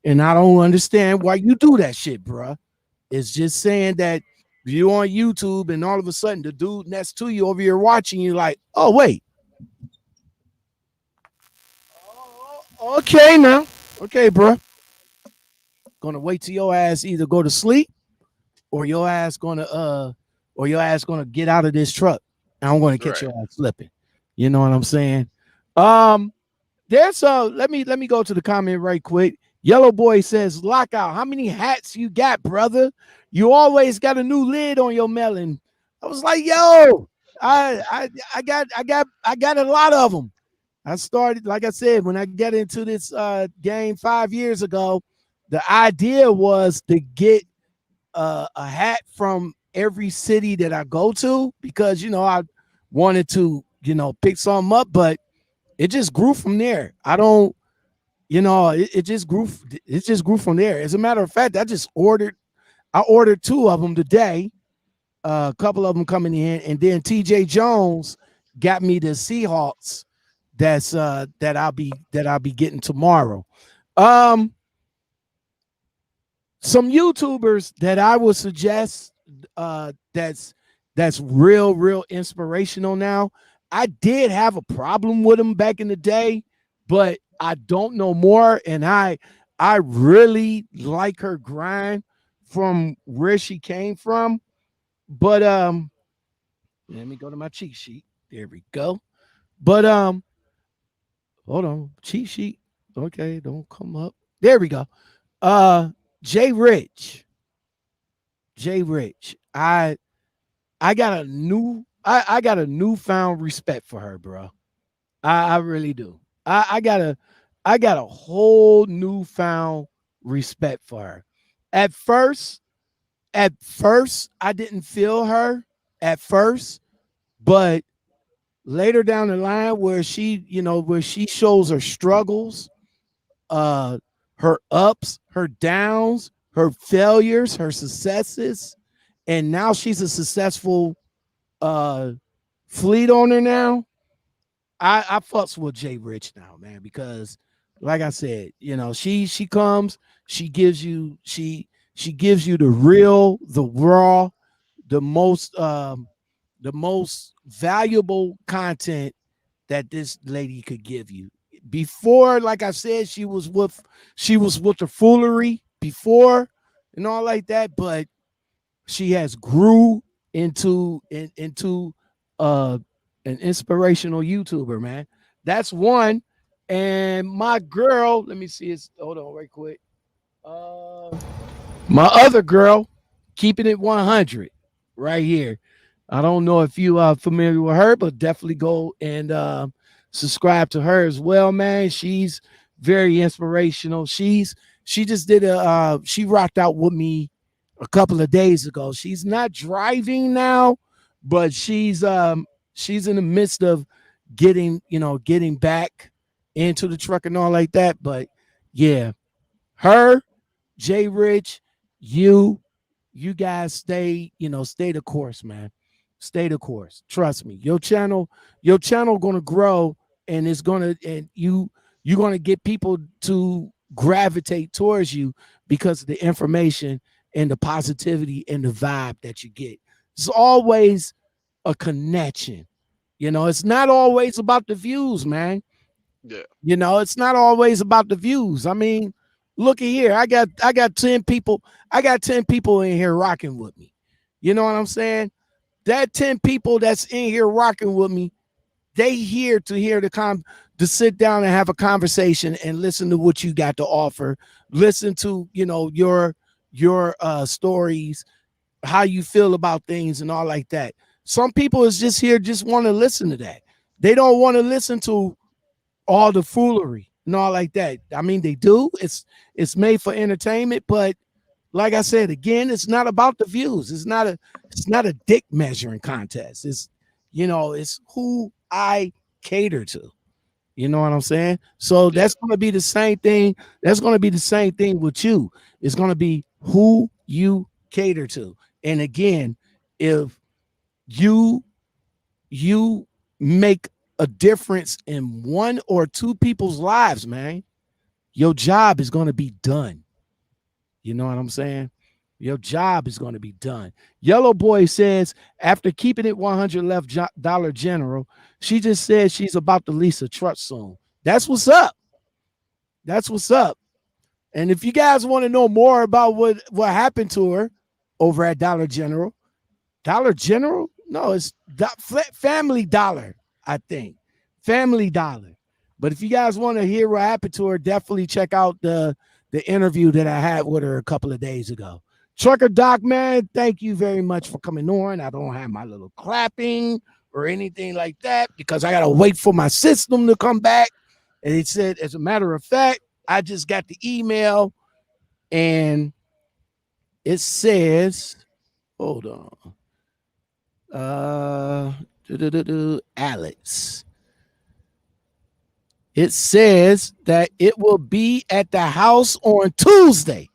and I don't understand why you do that shit, bruh. It's just saying that you on YouTube and all of a sudden the dude next to you over here watching you like, oh wait, okay now, okay, bruh. Gonna wait till your ass either go to sleep or your ass gonna get out of this truck. And I'm gonna catch right. your ass slipping. You know what I'm saying? Um, there's let me go to the comment right quick. Yellow Boy says, Lockout, how many hats you got, brother? You always got a new lid on your melon. I was like, yo, I got a lot of them. I started, like I said, when I got into this game 5 years ago, the idea was to get a hat from every city that I go to because I wanted to pick some up, but it just grew from there. I don't, it just grew. It just grew from there. As a matter of fact, I ordered two of them today. A couple of them coming in, and then TJ Jones got me the Seahawks. That I'll be getting tomorrow. Um, some YouTubers that I would suggest that's real inspirational now. I did have a problem with them back in the day, but I don't know more, and I really like her grind from where she came from. But let me go to my cheat sheet. There we go. But hold on, cheat sheet. Okay, don't come up. There we go. Uh Jay Rich. Jay Rich. I got I got a newfound respect for her, bro. I really do. I got a whole newfound respect for her. At first, I didn't feel her at first, but later down the line where she shows her struggles, uh her ups, her downs, her failures, her successes, and now she's a successful uh fleet owner now. I fucks with Jay Rich now, man, because like I said, she comes, she gives you she gives you the real, the raw, the most valuable content that this lady could give you. Before, like I said, she was with the foolery before and all like that, but she has grew into uh an inspirational YouTuber, man. That's one. And my girl, let me see, it's hold on right quick. Uh my other girl, keeping it 100 right here. I don't know if you are familiar with her, but definitely go and subscribe to her as well, man. She's very inspirational. She just did she rocked out with me a couple of days ago. She's not driving now, but she's in the midst of getting back into the truck and all like that. But yeah, her, Jay Rich, you guys stay the course, man. Stay the course. Trust me. Your channel gonna grow, and you're gonna get people to gravitate towards you because of the information and the positivity and the vibe that you get. It's always a connection. It's not always about the views, man. Yeah. It's not always about the views. I mean, look at here. I got 10 people. I got 10 people in here rocking with me. You know what I'm saying? That 10 people that's in here rocking with me, they here to hear to sit down and have a conversation and listen to what you got to offer. Listen to, your stories, how you feel about things and all like that. Some people is just here, just want to listen to that. They don't want to listen to all the foolery and all like that. I mean, they do. It's made for entertainment, but like I said again, it's not about the views. It's not a dick measuring contest. It's who I cater to. You know what I'm saying? So that's going to be the same thing. That's going to be the same thing with you. It's going to be who you cater to. And again, if you make a difference in one or two people's lives, man, your job is going to be done. You know what I'm saying? Your job is going to be done. Yellow Boy says, after keeping it 100 left Dollar General, she just said she's about to lease a truck soon. That's what's up. That's what's up. And if you guys want to know more about what happened to her over at Dollar General, no, it's Family Dollar, I think. Family Dollar. But if you guys want to hear what happened to her, definitely check out the interview that I had with her a couple of days ago. TruckerDoc, man, thank you very much for coming on. I don't have my little clapping or anything like that because I got to wait for my system to come back. And it said, as a matter of fact, I just got the email and it says, hold on. Alex. It says that it will be at the house on Tuesday.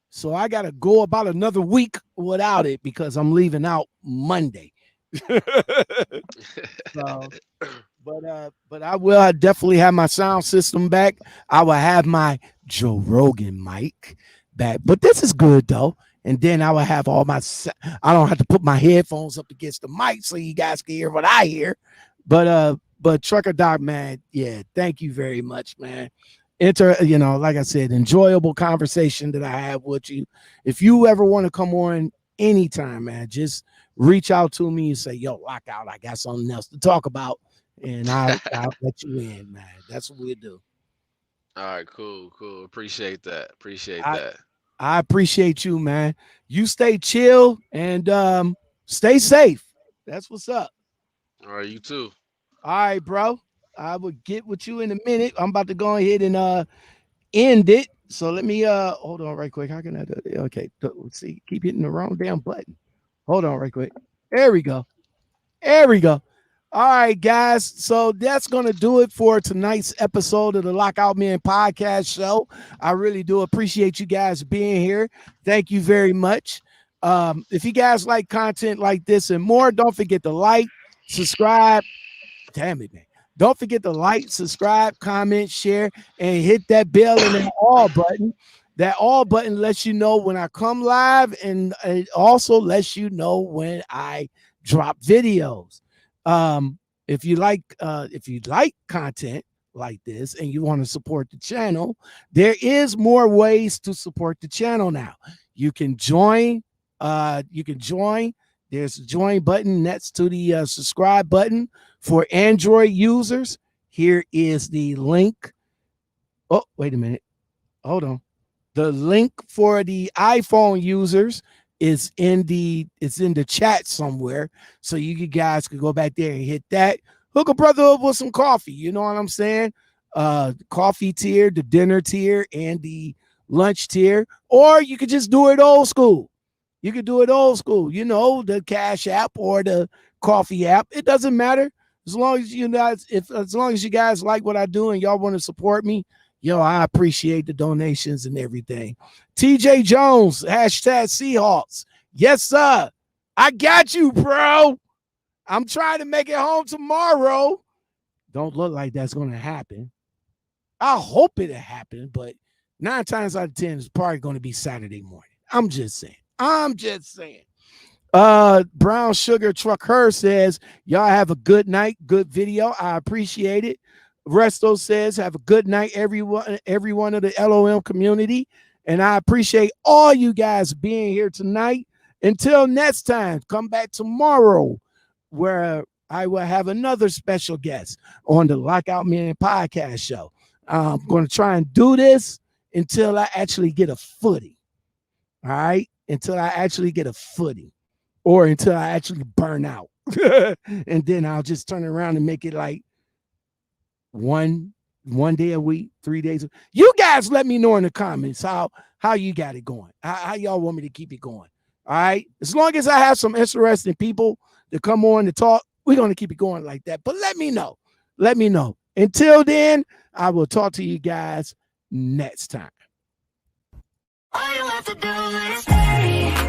So I got to go about another week without it because I'm leaving out Monday. So, but I will definitely have my sound system back. I will have my Joe Rogan mic back. But this is good though. And then I will have I don't have to put my headphones up against the mic so you guys can hear what I hear. But TruckerDoc, man, yeah, thank you very much, man. Like I said, enjoyable conversation that I have with you. If you ever want to come on anytime, man, just reach out to me and say, yo, Lockout, I got something else to talk about. And I'll let you in, man. That's what we do. All right, cool. Appreciate that. I appreciate you, man. You stay chill and stay safe. That's what's up. All right, you too. All right, bro. I will get with you in a minute. I'm about to go ahead and end it. So let me hold on right quick. How can I do it? Okay. Let's see. Keep hitting the wrong damn button. Hold on right quick. There we go. All right, guys. So that's going to do it for tonight's episode of the Lockoutmen podcast show. I really do appreciate you guys being here. Thank you very much. If you guys like content like this and more, don't forget to like, subscribe. Damn it, man. Don't forget to like, subscribe, comment, share, and hit that bell and that all button. That all button lets you know when I come live, and it also lets you know when I drop videos. If you like content like this and you want to support the channel, there is more ways to support the channel now. You can join. There's a join button next to the subscribe button for Android users. Here is the link. Oh, wait a minute. Hold on. The link for the iPhone users is in the chat somewhere. So you guys can go back there and hit that. Hook a brother up with some coffee. You know what I'm saying? Coffee tier, the dinner tier, and the lunch tier. Or you could just do it old school. You could do it old school, you know, the Cash App or the Coffee app. It doesn't matter. As long as you guys, as long as you guys like what I do and y'all want to support me, yo, I appreciate the donations and everything. TJ Jones, hashtag Seahawks. Yes, sir. I got you, bro. I'm trying to make it home tomorrow. Don't look like that's going to happen. I hope it'll happen, but 9 times out of 10, it's probably going to be Saturday morning. I'm just saying. Brown Sugar Trucker says, y'all have a good night. Good video. I appreciate it. Resto says, have a good night, everyone of the L.O.M community. And I appreciate all you guys being here tonight. Until next time, come back tomorrow where I will have another special guest on the Lockoutmen podcast show. I'm going to try and do this until I actually get a footing. All right? Until I actually get a footing. Or until I actually burn out. And then I'll just turn around and make it like one day a week, 3 days. You guys let me know in the comments how you got it going. How y'all want me to keep it going. All right. As long as I have some interesting people to come on to talk, we're going to keep it going like that. But let me know. Let me know. Until then, I will talk to you guys next time. All you have to do is stay.